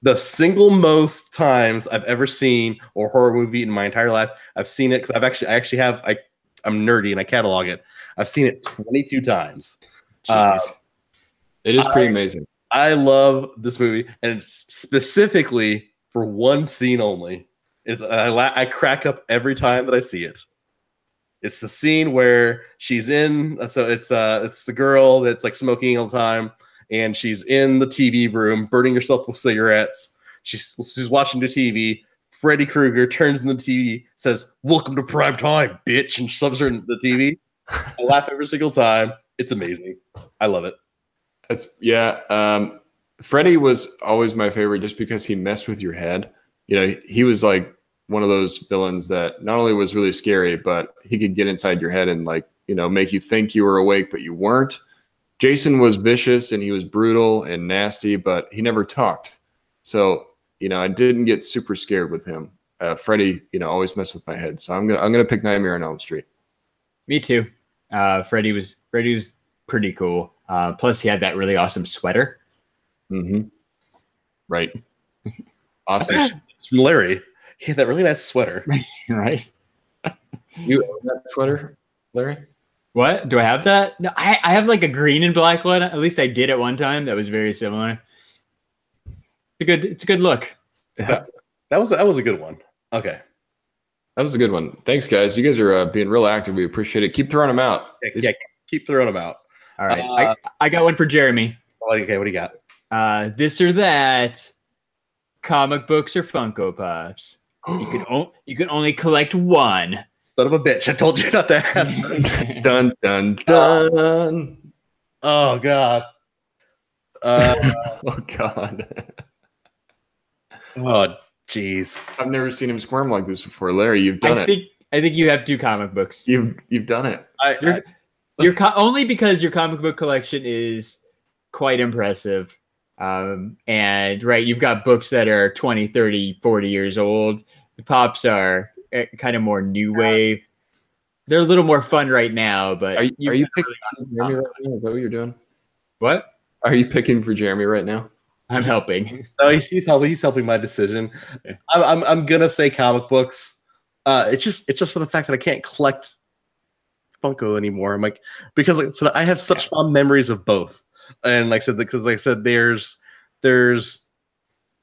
the single most times I've ever seen a horror movie in my entire life. I've seen it because I'm nerdy and I catalog it. I've seen it 22 times. It is pretty amazing. I love this movie, and it's specifically for one scene only. I crack up every time that I see it. It's the scene where she's in. So it's the girl that's like smoking all the time, and she's in the TV room, burning herself with cigarettes. She's watching the TV. Freddy Krueger turns in the TV, says, "Welcome to prime time, bitch," and shoves her in the TV. I laugh every single time. It's amazing. I love it. Freddy was always my favorite just because he messed with your head. He was like one of those villains that not only was really scary, but he could get inside your head and make you think you were awake, but you weren't. Jason was vicious and he was brutal and nasty, but he never talked. So, I didn't get super scared with him. Freddy, always messed with my head. So I'm gonna pick Nightmare on Elm Street. Me too. Freddy was pretty cool. Plus, he had that really awesome sweater. Mm-hmm. Right. Awesome. It's from Larry. He had that really nice sweater. Right. You own that sweater, Larry? What? Do I have that? No, I have like a green and black one. At least I did at one time. That was very similar. It's a good look. That was a good one. Okay. That was a good one. Thanks, guys. You guys are being real active. We appreciate it. Keep throwing them out. Yeah, keep throwing them out. All right. I got one for Jeremy. Okay, what do you got? This or that, comic books or Funko Pops. You can only collect one. Son of a bitch. I told you not to ask this. Dun, dun, dun. Oh, God. Oh, God. Oh, jeez. I've never seen him squirm like this before. Larry, you've done it. I think you have 2 comic books. You've done it. Only because your comic book collection is quite impressive. And right, you've got books that are 20, 30, 40 years old. The Pops are kind of more new wave. They're a little more fun right now, but are you picking for Jeremy right now? Is that what you're doing? What? Are you picking for Jeremy right now? I'm helping. No, he's helping my decision. I'm gonna say comic books. It's just for the fact that I can't collect Funko anymore. I'm like, because like, so I have such fond memories of both, and like I said, there's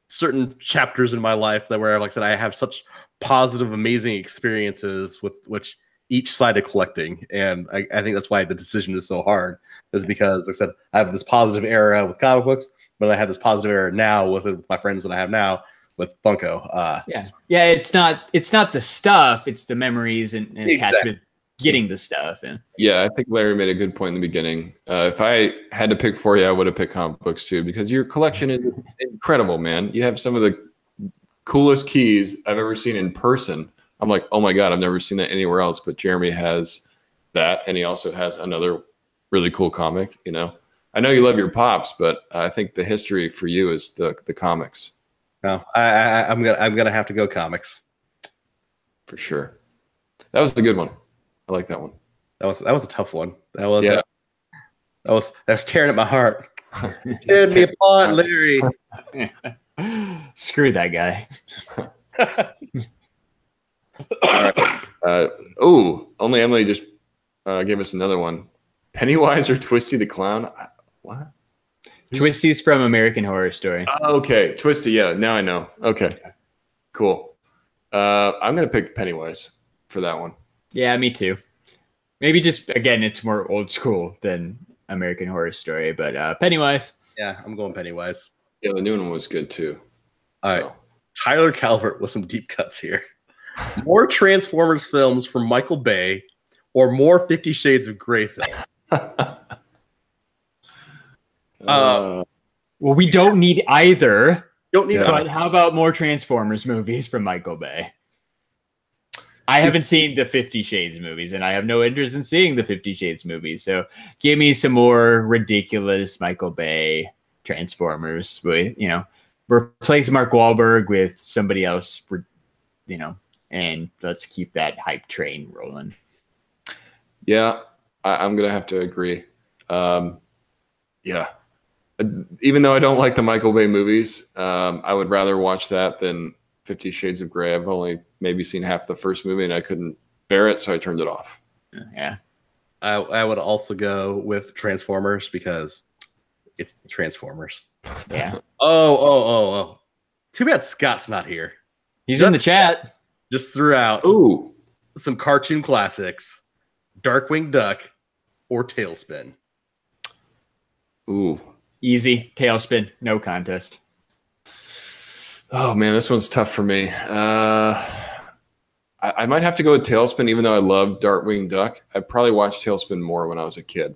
certain chapters in my life that where, like I said, I have such positive, amazing experiences with which each side of collecting, and I think that's why the decision is so hard. Is because, like I said, I have this positive era with comic books, but I have this positive era now with my friends that I have now with Funko. Yeah. It's not the stuff; it's the memories and attachment. Getting the stuff. Yeah, I think Larry made a good point in the beginning. If I had to pick for you, I would have picked comic books too, because your collection is incredible, man. You have some of the coolest keys I've ever seen in person. I'm like, oh my God, I've never seen that anywhere else. But Jeremy has that, and he also has another really cool comic. You know, I know you love your Pops, but I think the history for you is the comics. No, I'm gonna have to go comics for sure. That was a good one. I like that one. That was a tough one. That was tearing at my heart. Tearing me apart, Larry. Screw that guy. All right. Only Emily just gave us another one. Pennywise or Twisty the Clown? What? Twisty's from American Horror Story. Okay, Twisty. Yeah, now I know. Okay, cool. I'm gonna pick Pennywise for that one. Yeah, me too. Maybe just, again, it's more old school than American Horror Story, but Pennywise. Yeah, I'm going Pennywise. Yeah, the new one was good too. All right. Tyler Calvert with some deep cuts here. More Transformers films from Michael Bay or more 50 Shades of Grey film? Well, we don't need either. Don't need But how about more Transformers movies from Michael Bay? I haven't seen the 50 Shades movies, and I have no interest in seeing the 50 Shades movies. So give me some more ridiculous Michael Bay Transformers with, replace Mark Wahlberg with somebody else, and let's keep that hype train rolling. Yeah, I'm going to have to agree. Yeah. Even though I don't like the Michael Bay movies, I would rather watch that than 50 Shades of Grey. I've only maybe seen half the first movie and I couldn't bear it, so I turned it off. Yeah. I would also go with Transformers because it's Transformers. Yeah. Oh. Too bad Scott's not here. He's in the chat. Just threw out some cartoon classics, Darkwing Duck or Tailspin. Ooh. Easy. Tailspin. No contest. Oh, man, this one's tough for me. I might have to go with Tailspin, even though I love Darkwing Duck. I probably watched Tailspin more when I was a kid.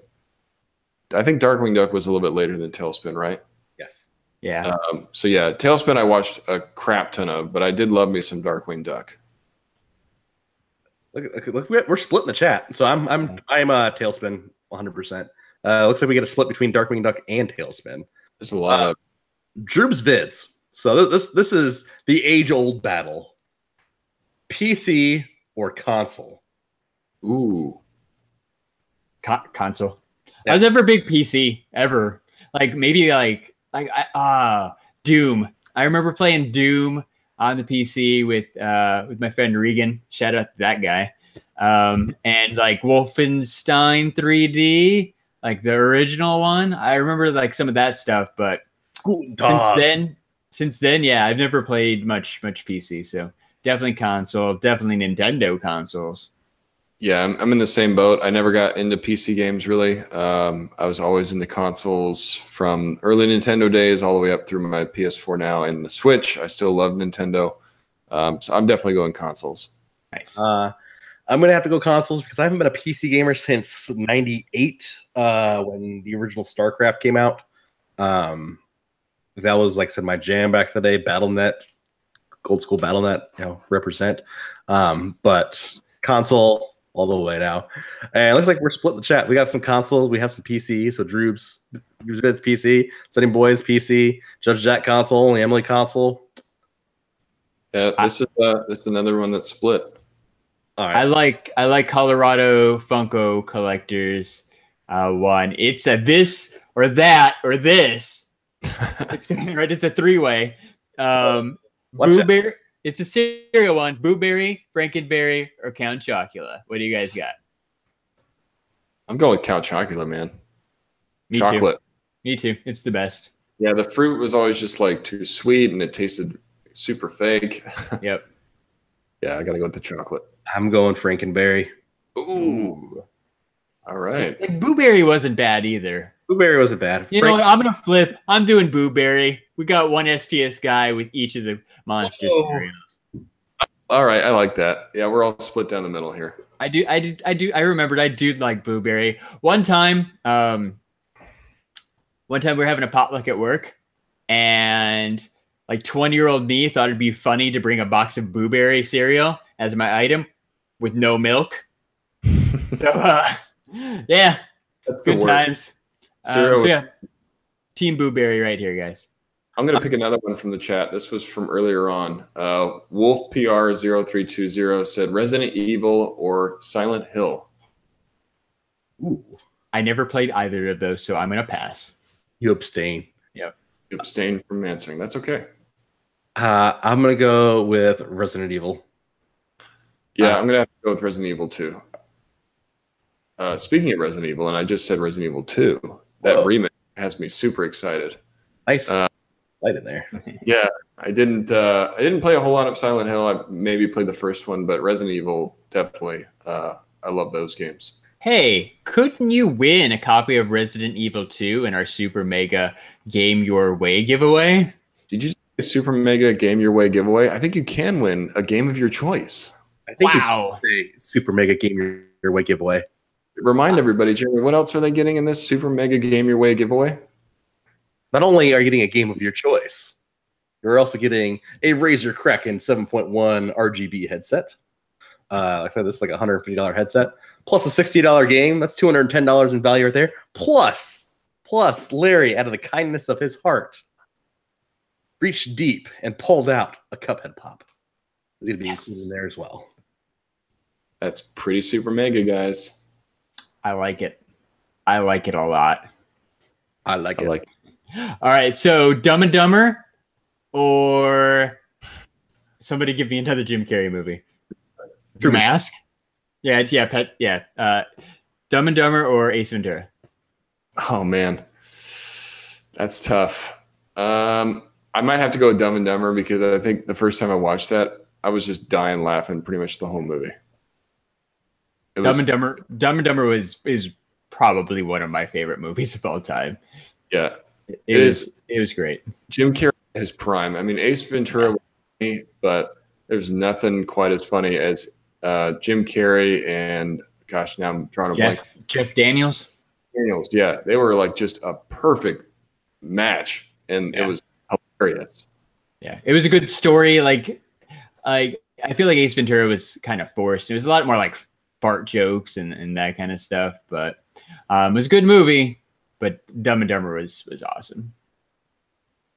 I think Darkwing Duck was a little bit later than Tailspin, right? Yes. Yeah. So, yeah, Tailspin I watched a crap ton of, but I did love me some Darkwing Duck. Look, we're splitting the chat. So I'm Tailspin 100%. Looks like we get a split between Darkwing Duck and Tailspin. There's a lot of Droob's vids. So this is the age-old battle. PC or console? Ooh. Console. Yeah. I was never a big PC ever. Doom. I remember playing Doom on the PC with my friend Regan. Shout out to that guy. And like Wolfenstein 3D, like the original one. I remember like some of that stuff, but since then, since then, yeah, I've never played much PC. So definitely console, definitely Nintendo consoles. Yeah, I'm in the same boat. I never got into PC games really. I was always into consoles from early Nintendo days all the way up through my PS4 now and the Switch. I still love Nintendo. So I'm definitely going consoles. Nice. I'm gonna have to go consoles because I haven't been a PC gamer since '98 when the original StarCraft came out. That was, like I said, my jam back in the day. BattleNet, old school BattleNet, represent. But console all the way now. And it looks like we're split the chat. We got some console, we have some PC. So Droob's PC, Sunny Boys PC, Judge Jack console, and Emily console. Yeah, this is another one that's split. All right. I like Colorado Funko collectors one. It's a this or that or this. It's right. It's a three-way. Booberry. It's a cereal one. Booberry, Frankenberry, or Count Chocula. What do you guys got? I'm going with Count Chocula, man. Me Chocolate. Too. Me too. It's the best. Yeah, the fruit was always just like too sweet and it tasted super fake. Yep. Yeah, I gotta go with the chocolate. I'm going Frankenberry. Ooh. All right. Like Booberry wasn't bad either. Blueberry wasn't bad. You know what? I'm gonna flip. I'm doing Booberry. We got one STS guy with each of the monster scenarios. All right, I like that. Yeah, we're all split down the middle here. I remembered I do like Booberry. One time we were having a potluck at work, and like 20-year-old me thought it'd be funny to bring a box of Booberry cereal as my item with no milk. So yeah, That's the good worst. times. Cereal. So yeah, Team Booberry right here, guys. I'm going to pick another one from the chat. This was from earlier on. Wolf PR 0320 said Resident Evil or Silent Hill. Ooh, I never played either of those, so I'm gonna pass. you abstain. Yep. You abstain from answering. That's okay. I'm gonna go with Resident Evil. Yeah, I'm going to have to go with Resident Evil 2. Speaking of Resident Evil, and I just said Resident Evil 2, that remake has me super excited. Nice light in there. Yeah, I didn't play a whole lot of Silent Hill. I maybe played the first one, but Resident Evil definitely. I love those games. Hey, couldn't you win a copy of Resident Evil 2 in our Super Mega Game Your Way giveaway? Did you say Super Mega Game Your Way giveaway? I think you can win a game of your choice. I think Wow. it's a Super Mega Game Your Way giveaway. Remind everybody, Jeremy, what else are they getting in this Super Mega Game Your Way giveaway? Not only are you getting a game of your choice, you're also getting a Razer Kraken 7.1 RGB headset. Like I said, this is like a $150 headset, plus a $60 game. That's $210 in value right there. Plus Larry, out of the kindness of his heart, reached deep and pulled out a Cuphead pop. It's going to be included in there as well. That's pretty Super Mega, guys. I like it. I like it a lot. I like it. All right, so Dumb and Dumber or somebody give me another Jim Carrey movie. True Mask? Yeah. Dumb and Dumber or Ace Ventura? Oh man, that's tough. I might have to go with Dumb and Dumber because I think the first time I watched that, I was just dying laughing pretty much the whole movie. Dumb and Dumber is probably one of my favorite movies of all time. Yeah, it was great. Jim Carrey at his prime. I mean, Ace Ventura was funny, but there's nothing quite as funny as Jim Carrey and gosh, now I'm drawing a blank. Jeff Daniels. Yeah, they were like just a perfect match, and it was hilarious. Yeah, it was a good story. Like, I feel like Ace Ventura was kind of forced. It was a lot more like fart jokes and that kind of stuff, but it was a good movie. But Dumb and Dumber was awesome.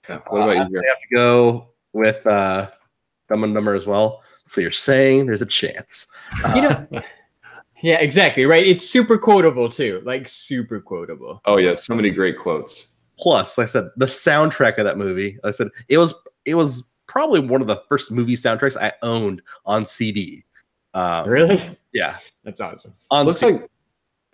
What about you? I have to go with Dumb and Dumber as well. So you're saying there's a chance. Yeah, exactly. Right. It's super quotable too. Like super quotable. Oh yeah, so many great quotes. Plus, like I said, the soundtrack of that movie. Like I said, it was probably one of the first movie soundtracks I owned on CD. Really? Yeah, that's awesome. Looks like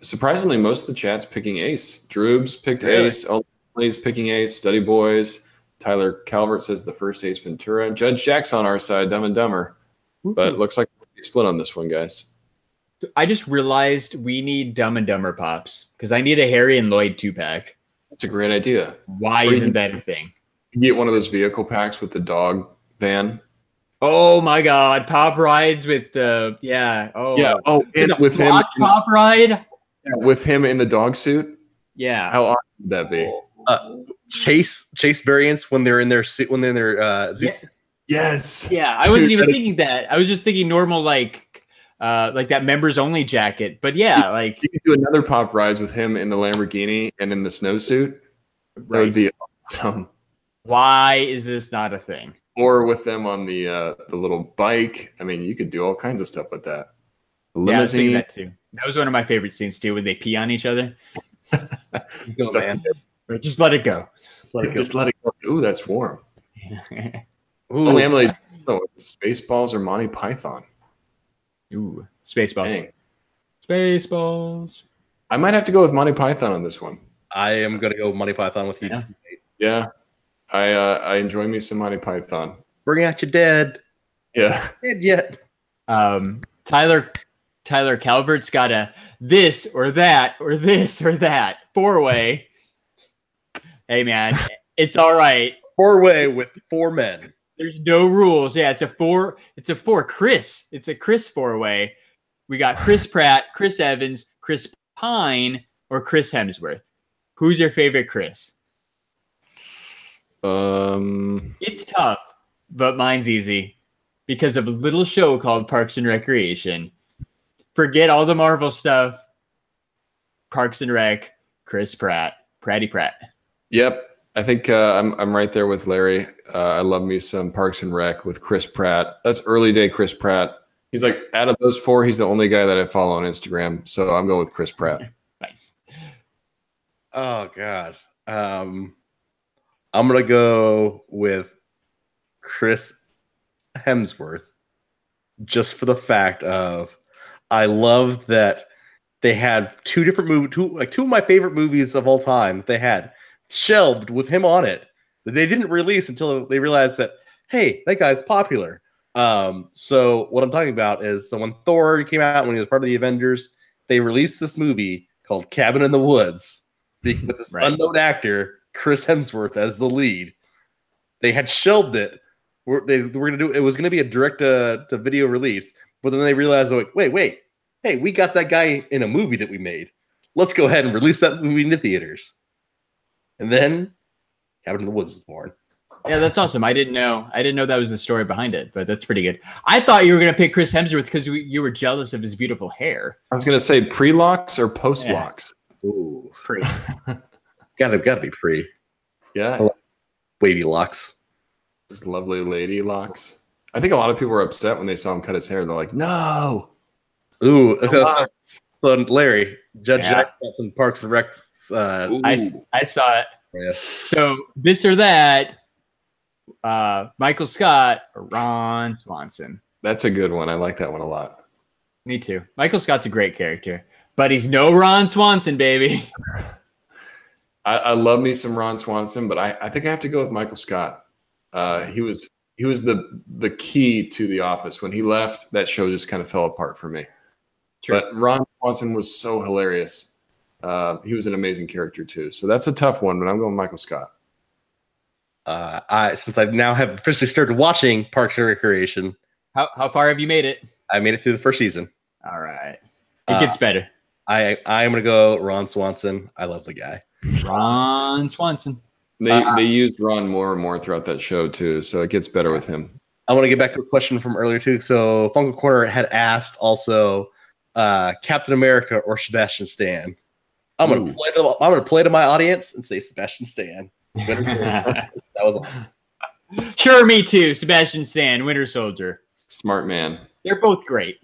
surprisingly most of the chat's picking Ace. Droob's picked Ace. Ollie's picking Ace. Study Boys. Tyler Calvert says the first Ace Ventura. Judge Jack's on our side, Dumb and Dumber. But it looks like we split on this one, guys. I just realized we need Dumb and Dumber pops because I need a Harry and Lloyd 2-pack. That's a great idea. Why isn't that a thing? You get one of those vehicle packs with the dog van. Oh my God! Pop rides with the Oh, and with him pop ride. With him in the dog suit. Yeah. How awesome would that be? Chase variants when they're in their suit suits. Yes. Yeah, I wasn't even thinking that. I was just thinking normal like that members only jacket. But yeah, like you could do another pop rides with him in the Lamborghini and in the snowsuit. That would be awesome. Why is this not a thing? Or with them on the little bike. I mean, you could do all kinds of stuff with that. The Yeah, I was thinking limousine. that too. That was one of my favorite scenes too, when they pee on each other. Go, man. Or just let it go. Just let it go. Ooh, that's warm. Ooh, Oh, Emily's Spaceballs or Monty Python. Ooh, Spaceballs. Dang. Spaceballs. I might have to go with Monty Python on this one. I am gonna go Monty Python with you. Yeah. Yeah. I enjoy me some Monty Python. Bring out your dead. Yeah. Dead yet? Tyler Calvert's got a this or that or this or that 4-way. Hey man, it's all right. 4-way with 4 men. There's no rules. Yeah, it's a 4. It's a 4 Chris. It's a Chris 4-way. We got Chris Pratt, Chris Evans, Chris Pine, or Chris Hemsworth. Who's your favorite Chris? It's tough, but mine's easy because of a little show called Parks and Recreation. Forget all the Marvel stuff. Parks and Rec, Chris Pratt, Pratty Pratt. Yep. I think I'm right there with Larry. I love me some Parks and Rec with Chris Pratt. That's early day Chris Pratt. He's like, out of those 4, he's the only guy that I follow on Instagram. So I'm going with Chris Pratt. Nice. Oh God. I'm gonna go with Chris Hemsworth, just for the fact of I love that they had 2 different movies, 2 of my favorite movies of all time that they had shelved with him on it that they didn't release until they realized that, hey, that guy's popular. So what I'm talking about is, so when Thor came out, when he was part of the Avengers, they released this movie called Cabin in the Woods with this unknown actor, Chris Hemsworth, as the lead. They had shelved it. They were going to do it. Was going to be a direct to video release, but then they realized, like, wait, hey, we got that guy in a movie that we made. Let's go ahead and release that movie in the theaters. And then Cabin in the Woods was born. Yeah, that's awesome. I didn't know that was the story behind it, but that's pretty good. I thought you were going to pick Chris Hemsworth because you were jealous of his beautiful hair. I was going to say pre-locks or post-locks. Yeah. Ooh, pre. gotta be pre. Yeah. Wavy locks. Those lovely lady locks. I think a lot of people were upset when they saw him cut his hair. They're like, no. Ooh. So Larry, Judge Jack got some Parks and Rec. I saw it. Yeah. So this or that, Michael Scott or Ron Swanson. That's a good one. I like that one a lot. Me too. Michael Scott's a great character, but he's no Ron Swanson, baby. I love me some Ron Swanson, but I think I have to go with Michael Scott. He was the key to The Office. When he left, that show just kind of fell apart for me. True. But Ron Swanson was so hilarious. He was an amazing character too. So that's a tough one, but I'm going with Michael Scott. Since I now have officially started watching Parks and Recreation. How far have you made it? I made it through the first season. All right. It gets better. I am going to go Ron Swanson. I love the guy. Ron Swanson. They used Ron more and more throughout that show too, so it gets better with him. I want to get back to a question from earlier too. So Funko Corner had asked also Captain America or Sebastian Stan. I'm gonna play to my audience and say Sebastian Stan. That was awesome. Sure, me too. Sebastian Stan, Winter Soldier. Smart man. They're both great.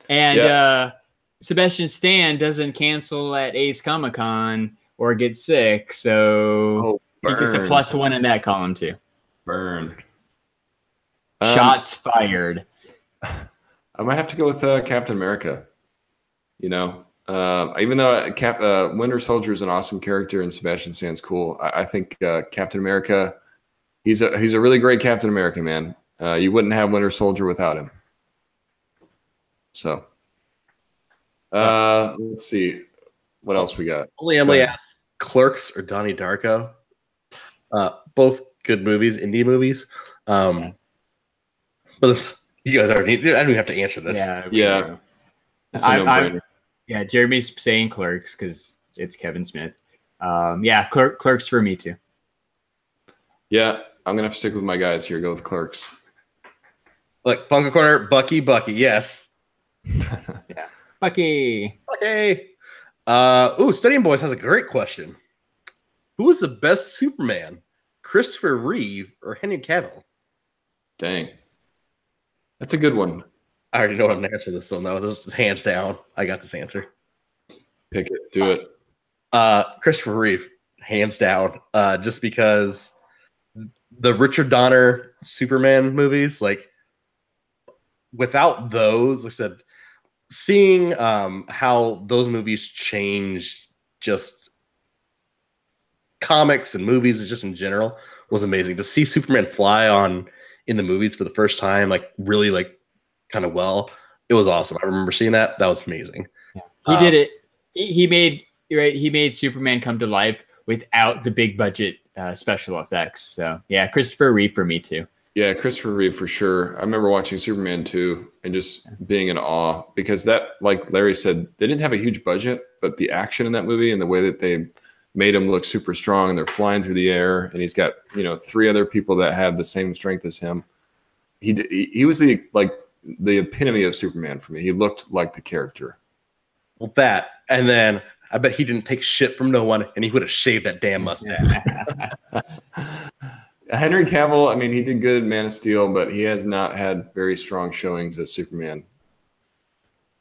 And Sebastian Stan doesn't cancel at Ace Comic-Con or get sick, so he gets a +1 in that column too. Burn. Shots fired. I might have to go with Captain America. You know, Even though Winter Soldier is an awesome character and Sebastian Stan's cool, I think Captain America, he's a really great Captain America, man. You wouldn't have Winter Soldier without him. So, let's see what else we got. Only Emily asks, Clerks or Donnie Darko? Both good movies, indie movies. But you guys already, I don't even have to answer this. Yeah. It's a no-brainer. Yeah, Jeremy's saying Clerks because it's Kevin Smith. Yeah, Clerks for me too. Yeah, I'm gonna have to stick with my guys here. Go with Clerks. Like Funko Corner, Bucky, yes. Yeah, Bucky. Studying Boys has a great question. Who is the best Superman, Christopher Reeve or Henry Cavill? Dang, that's a good one. I already know what to answer this one, though. This is hands down. I got this answer. Pick it. Do it. Christopher Reeve, hands down. Just because the Richard Donner Superman movies, like, without those, like I said, seeing how those movies changed just comics and movies just in general was amazing. To see Superman fly on in the movies for the first time, like, really, like, kind of well. It was awesome. I remember seeing that. That was amazing. Yeah. He did it. He made Superman come to life without the big budget special effects. So yeah, Christopher Reeve for me too. Yeah, Christopher Reeve for sure. I remember watching Superman 2 and just being in awe because that, like Larry said, they didn't have a huge budget, but the action in that movie and the way that they made him look super strong and they're flying through the air and he's got, 3 other people that have the same strength as him. He was the epitome of Superman for me. He looked like the character. Well, that, and then I bet he didn't take shit from no one, and he would have shaved that damn mustache. Henry Cavill, I mean, he did good in Man of Steel, but he has not had very strong showings as Superman.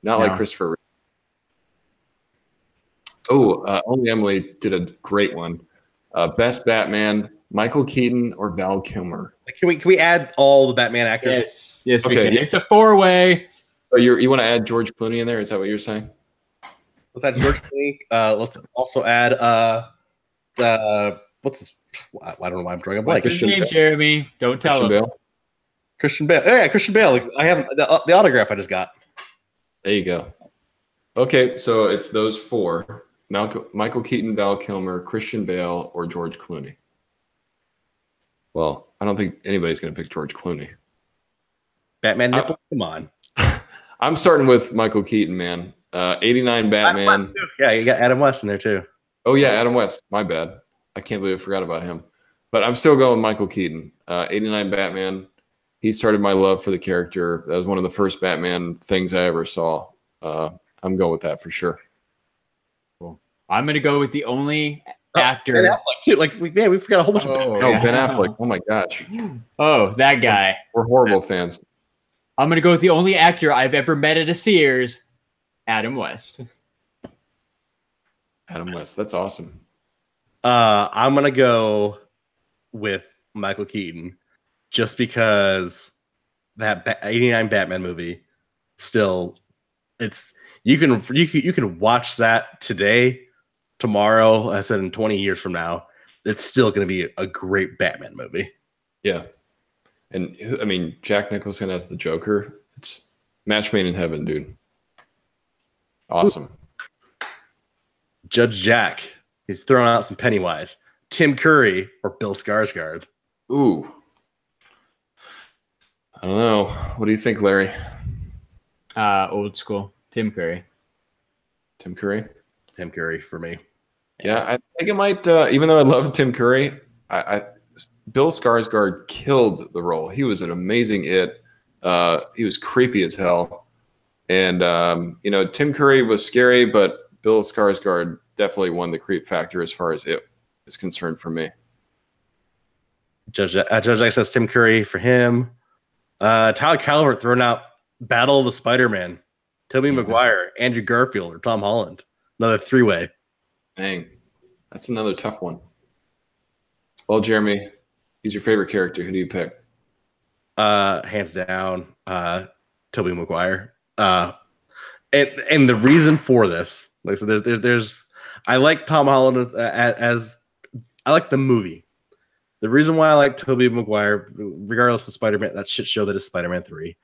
Not like Christopher Reeve. Oh, Only Emily did a great one. Best Batman, Michael Keaton or Val Kilmer? Can we add all the Batman actors? Yes, okay, we can. It's a 4-way. So you want to add George Clooney in there? Is that what you're saying? Let's add George Clooney. Let's also add what's his? I don't know why I'm drawing a blank. What's his name, Jeremy? Don't tell him. Bale? Christian Bale. Oh, yeah, Christian Bale. I have the autograph I just got. There you go. Okay, so it's those 4: Michael Keaton, Val Kilmer, Christian Bale, or George Clooney. Well, I don't think anybody's going to pick George Clooney. Batman nipple? Come on. I'm starting with Michael Keaton, man. 89 Batman. Yeah, you got Adam West in there too. Oh, yeah, Adam West. My bad. I can't believe I forgot about him. But I'm still going Michael Keaton. 89 Batman. He started my love for the character. That was one of the first Batman things I ever saw. I'm going with that for sure. Cool. I'm going to go with the only actor. Ben Affleck too. Like we forgot a whole bunch of Ben Affleck. Oh my gosh. Oh, that guy. We're horrible fans. I'm going to go with the only actor I've ever met at a Sears, Adam West. Adam West. That's awesome. I'm going to go with Michael Keaton just because that 89 Batman movie still, it's you can watch that today, tomorrow, I said in 20 years from now, it's still going to be a great Batman movie. Yeah. And I mean, Jack Nicholson as the Joker, it's match made in heaven, dude. Awesome. Judge Jack, he's throwing out some Pennywise. Tim Curry or Bill Skarsgård? Ooh. I don't know. What do you think, Larry? Old school. Tim Curry. Tim Curry? Tim Curry for me. Yeah, I think it might, even though I love Tim Curry, Bill Skarsgård killed the role. He was an amazing It. He was creepy as hell. And, Tim Curry was scary, but Bill Skarsgård definitely won the creep factor as far as It is concerned for me. Judge X says Tim Curry for him. Tyler Calvert throwing out Battle of the Spider-Man. Tobey Maguire, Andrew Garfield, or Tom Holland. Another 3-way. Dang. That's another tough one. Well, Jeremy, he's your favorite character. Who do you pick? Hands down, Tobey Maguire. And the reason for this, Like so, there's I like Tom Holland as I like the movie. The reason why I like Tobey Maguire, regardless of Spider-Man, that shit show that is Spider-Man 3.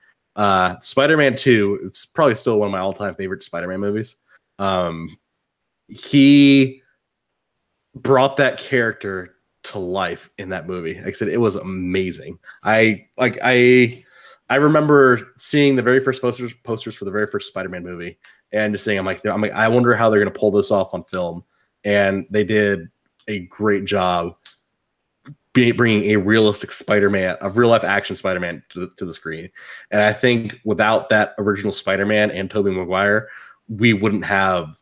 Spider-Man 2 is probably still one of my all-time favorite Spider-Man movies. He brought that character to life in that movie. Like I said, it was amazing. I remember seeing the very first posters for the very first Spider-Man movie and just saying, I'm like, I wonder how they're going to pull this off on film. And they did a great job bringing a realistic Spider-Man, a real life action Spider-Man to the screen. And I think without that original Spider-Man and Tobey Maguire, we wouldn't have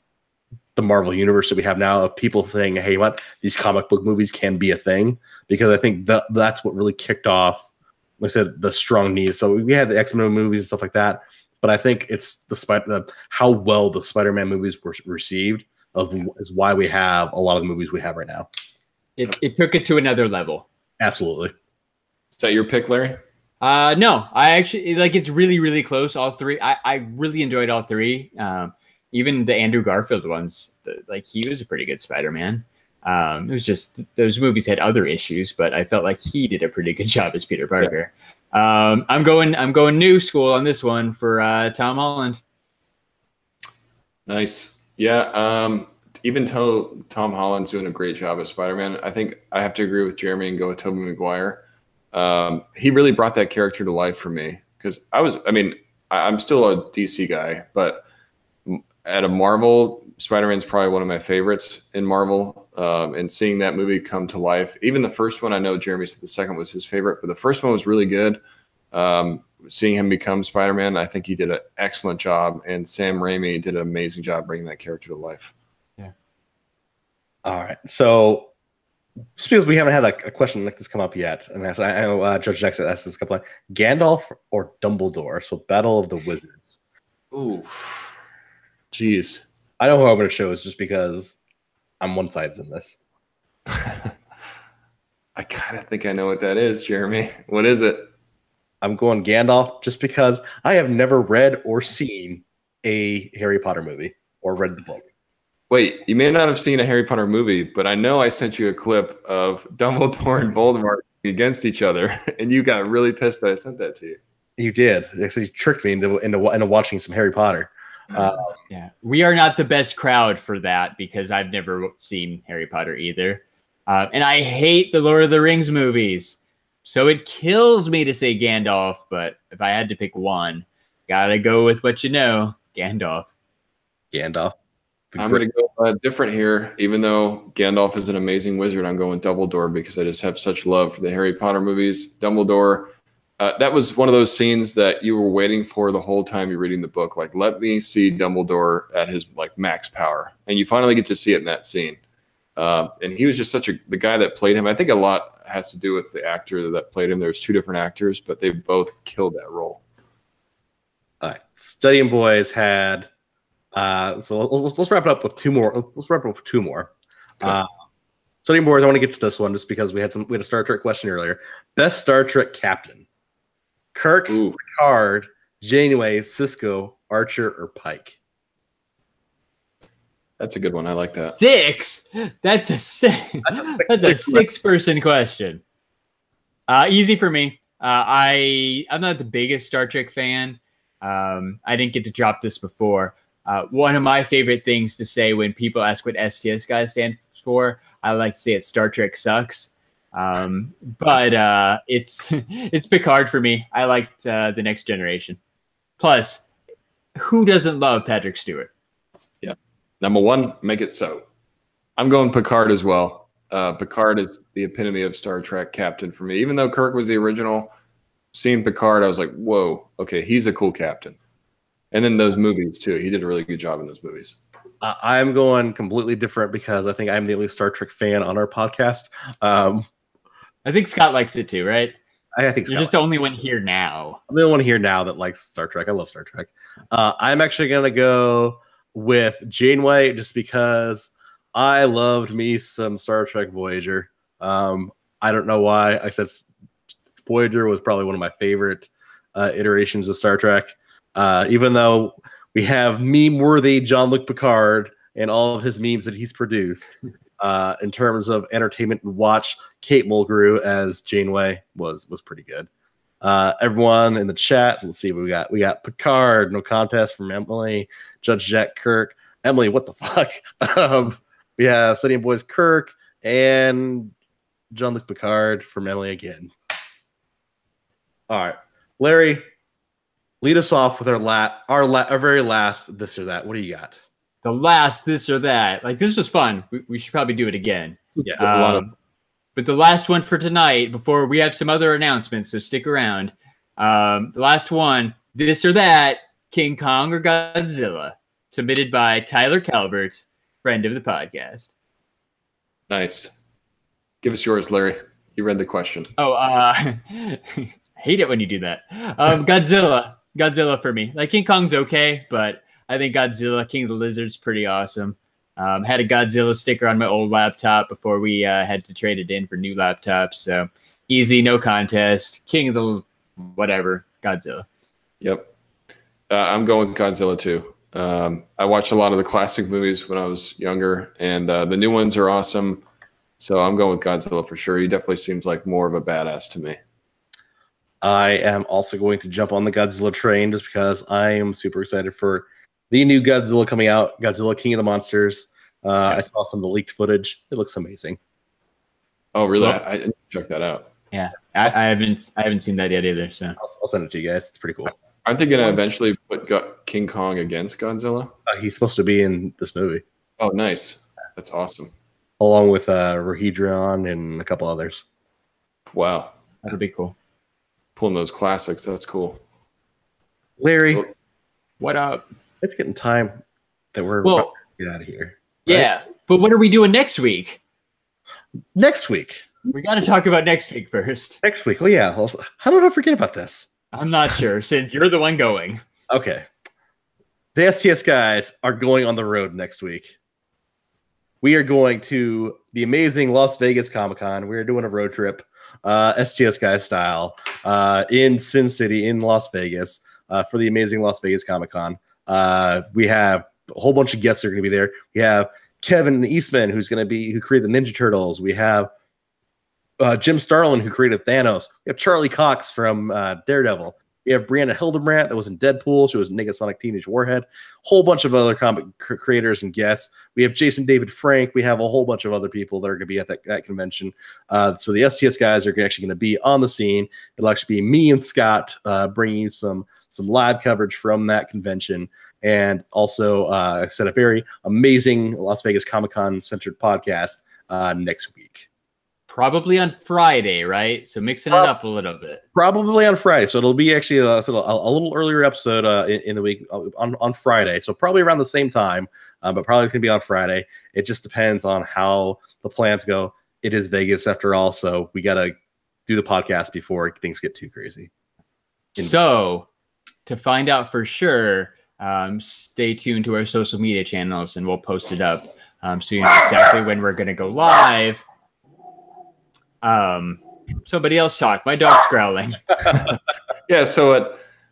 the Marvel universe that we have now of people saying, hey, what, these comic book movies can be a thing. Because I think that's what really kicked off, like I said, the strong need. So we had the X-Men movies and stuff like that. But I think it's how well the Spider-Man movies were received is why we have a lot of the movies we have right now. It took it to another level. Absolutely. Is that your pick, Larry? No, I actually like it's really, really close. All three. I really enjoyed all three. Even the Andrew Garfield ones, like he was a pretty good Spider-Man. It was just those movies had other issues, but I felt like he did a pretty good job as Peter Parker. Yeah. I'm going new school on this one for Tom Holland. Nice. Yeah. Even though Tom Holland's doing a great job as Spider-Man, I think I have to agree with Jeremy and go with Tobey Maguire. He really brought that character to life for me because I'm still a DC guy, but at a Marvel, Spider-Man's probably one of my favorites in Marvel. And seeing that movie come to life, even the first one, I know Jeremy said the second was his favorite, but the first one was really good. Seeing him become Spider-Man, I think he did an excellent job, and Sam Raimi did an amazing job bringing that character to life. Yeah. All right. So, just because we haven't had a question like this come up yet, and I know Judge Jackson asked this a couple of Gandalf or Dumbledore? So, Battle of the Wizards. Ooh. Jeez. I know who I'm going to choose just because I'm one-sided in this. I kind of think I know what that is, Jeremy. What is it? I'm going Gandalf just because I have never read or seen a Harry Potter movie or read the book. Wait, you may not have seen a Harry Potter movie, but I know I sent you a clip of Dumbledore and Voldemort against each other, and you got really pissed that I sent that to you. You did. Actually, you tricked me into watching some Harry Potter. Yeah, we are not the best crowd for that because I've never seen Harry Potter either. And I hate the Lord of the Rings movies. So it kills me to say Gandalf, but if I had to pick one, gotta go with what you know, Gandalf. Gandalf. I'm going to go different here. Even though Gandalf is an amazing wizard, I'm going Dumbledore because I just have such love for the Harry Potter movies. Dumbledore, that was one of those scenes that you were waiting for the whole time you're reading the book. Like, let me see Dumbledore at his like max power. And you finally get to see it in that scene. And he was just the guy that played him. I think a lot has to do with the actor that played him. There's two different actors, but they both killed that role. All right. Studying Boys had, so let's wrap it up with two more. Let's wrap it up with two more. Okay. Studying Boys, I want to get to this one just because we had a Star Trek question earlier. Best Star Trek captain. Kirk, Picard, Janeway, Sisko, Archer, or Pike? That's a good one. I like that. Six? That's a six-person question. Easy for me. I'm not the biggest Star Trek fan. I didn't get to drop this before. One of my favorite things to say when people ask what STS Guys stands for, I like to say it's Star Trek sucks. But it's Picard for me. I liked The Next Generation. Plus, who doesn't love Patrick Stewart? Yeah. Number one, make it so. I'm going Picard as well. Picard is the epitome of Star Trek captain for me. Even though Kirk was the original, seeing Picard, I was like, whoa, okay, he's a cool captain. And then those movies, too. He did a really good job in those movies. I'm going completely different because I think I'm the only Star Trek fan on our podcast. I think Scott likes it too, right? I think you're just the only one here now. I'm the only one here now that likes Star Trek. I love Star Trek. I'm actually going to go with Janeway just because I loved me some Star Trek Voyager. I don't know why. I said Voyager was probably one of my favorite iterations of Star Trek. Even though we have meme-worthy Jean-Luc Picard and all of his memes that he's produced in terms of entertainment and watch. Kate Mulgrew as Janeway was pretty good. Everyone in the chat, let's see what we got. We got Picard, no contest from Emily. Judge Jack Kirk. Emily, what the fuck? We have Studying Boys Kirk and Jean-Luc Picard from Emily again. All right. Larry, lead us off with our very last this or that. What do you got? The last this or that. Like, this was fun. We should probably do it again. Yeah. But the last one for tonight, before we have some other announcements, so stick around. The last one, this or that, King Kong or Godzilla, submitted by Tyler Calvert, friend of the podcast. Nice. Give us yours, Larry. You read the question. Oh, I hate it when you do that. Godzilla for me. Like, King Kong's okay, but I think Godzilla, King of the Lizard's pretty awesome. Had a Godzilla sticker on my old laptop before we had to trade it in for new laptops. So easy, no contest. King of the whatever, Godzilla. Yep. I'm going with Godzilla too. I watched a lot of the classic movies when I was younger, and the new ones are awesome. So I'm going with Godzilla for sure. He definitely seems like more of a badass to me. I am also going to jump on the Godzilla train just because I am super excited for the new Godzilla coming out, Godzilla King of the Monsters. I saw some of the leaked footage. It looks amazing. Oh, really? Well, I didn't check that out. Yeah, I haven't seen that yet either. So I'll send it to you guys. It's pretty cool. Aren't they going to eventually put King Kong against Godzilla? He's supposed to be in this movie. Oh, nice. That's awesome. Along with Rahedron and a couple others. Wow. that'll be cool. Pulling those classics. That's cool. Larry, What up? it's getting time that we're about to get out of here. Right? Yeah, but what are we doing next week? Next week. We got to talk about next week first. Next week. Oh, yeah. Well, how did I forget about this? I'm not sure since you're the one going. Okay. The STS guys are going on the road next week. We are going to the amazing Las Vegas Comic-Con. We're doing a road trip, STS guys style, in Sin City in Las Vegas for the amazing Las Vegas Comic-Con. We have a whole bunch of guests that are going to be there. We have Kevin Eastman, who created the Ninja Turtles. We have Jim Starlin, who created Thanos. We have Charlie Cox from Daredevil. We have Brianna Hildebrandt that was in Deadpool. She was Negasonic Teenage Warhead. Whole bunch of other comic creators and guests. We have Jason David Frank. We have a whole bunch of other people that are going to be at that convention. So the STS guys are actually going to be on the scene. It'll actually be me and Scott bringing you some live coverage from that convention. And also, I said, a very amazing Las Vegas Comic-Con centered podcast next week. Probably on Friday, right? So mixing it up a little bit. Probably on Friday. So it'll be actually a little earlier episode in the week on Friday. So probably around the same time, but probably it's going to be on Friday. It just depends on how the plans go. It is Vegas after all, so we got to do the podcast before things get too crazy. So to find out for sure, stay tuned to our social media channels and we'll post it up so you know exactly when we're going to go live. Somebody else talk. My dog's growling. Yeah, so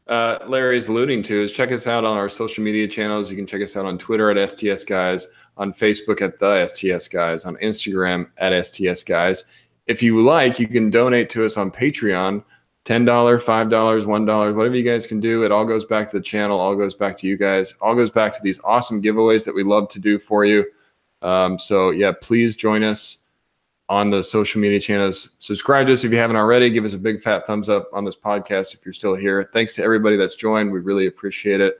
what Larry's alluding to is check us out on our social media channels. You can check us out on Twitter at STS Guys, on Facebook at the STS Guys, on Instagram at STS Guys. If you like, you can donate to us on Patreon, $10, $5, $1, whatever you guys can do. It all goes back to the channel, all goes back to you guys, all goes back to these awesome giveaways that we love to do for you. So yeah, please join us on the social media channels. Subscribe to us if you haven't already. Give us a big fat thumbs up on this podcast if you're still here. Thanks to everybody that's joined. We really appreciate it.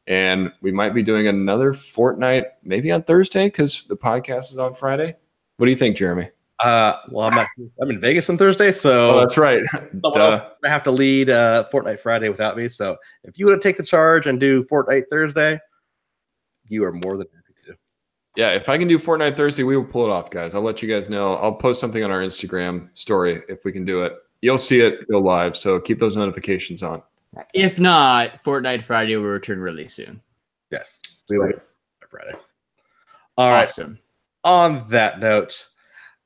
And we might be doing another Fortnite maybe on Thursday because the podcast is on Friday. What do you think, Jeremy? Well, I'm in Vegas on Thursday, so that's right. Someone else I have to lead Fortnite Friday without me. So if you would take the charge and do Fortnite Thursday, you are more than happy to. Yeah, if I can do Fortnite Thursday, we will pull it off, guys. I'll let you guys know. I'll post something on our Instagram story if we can do it. You'll see it go live, so keep those notifications on. If not, Fortnite Friday will return really soon. Yes, we will Friday. All right. Awesome. On that note,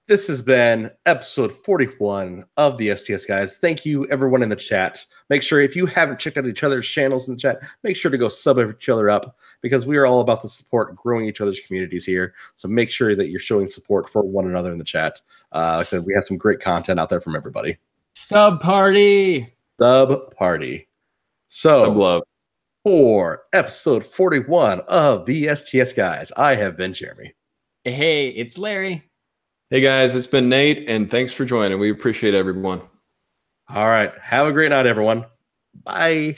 This has been episode 41 of the STS Guys. Thank you, everyone in the chat. Make sure if you haven't checked out each other's channels in the chat, make sure to go sub each other up because we are all about the support, growing each other's communities here. So make sure that you're showing support for one another in the chat. Like I said, we have some great content out there from everybody. Sub party. Sub party. So, Sub love. for episode 41 of the STS Guys, I have been Jeremy. Hey, it's Larry. Hey guys, it's been Nate, and thanks for joining. We appreciate everyone. All right. Have a great night, everyone. Bye.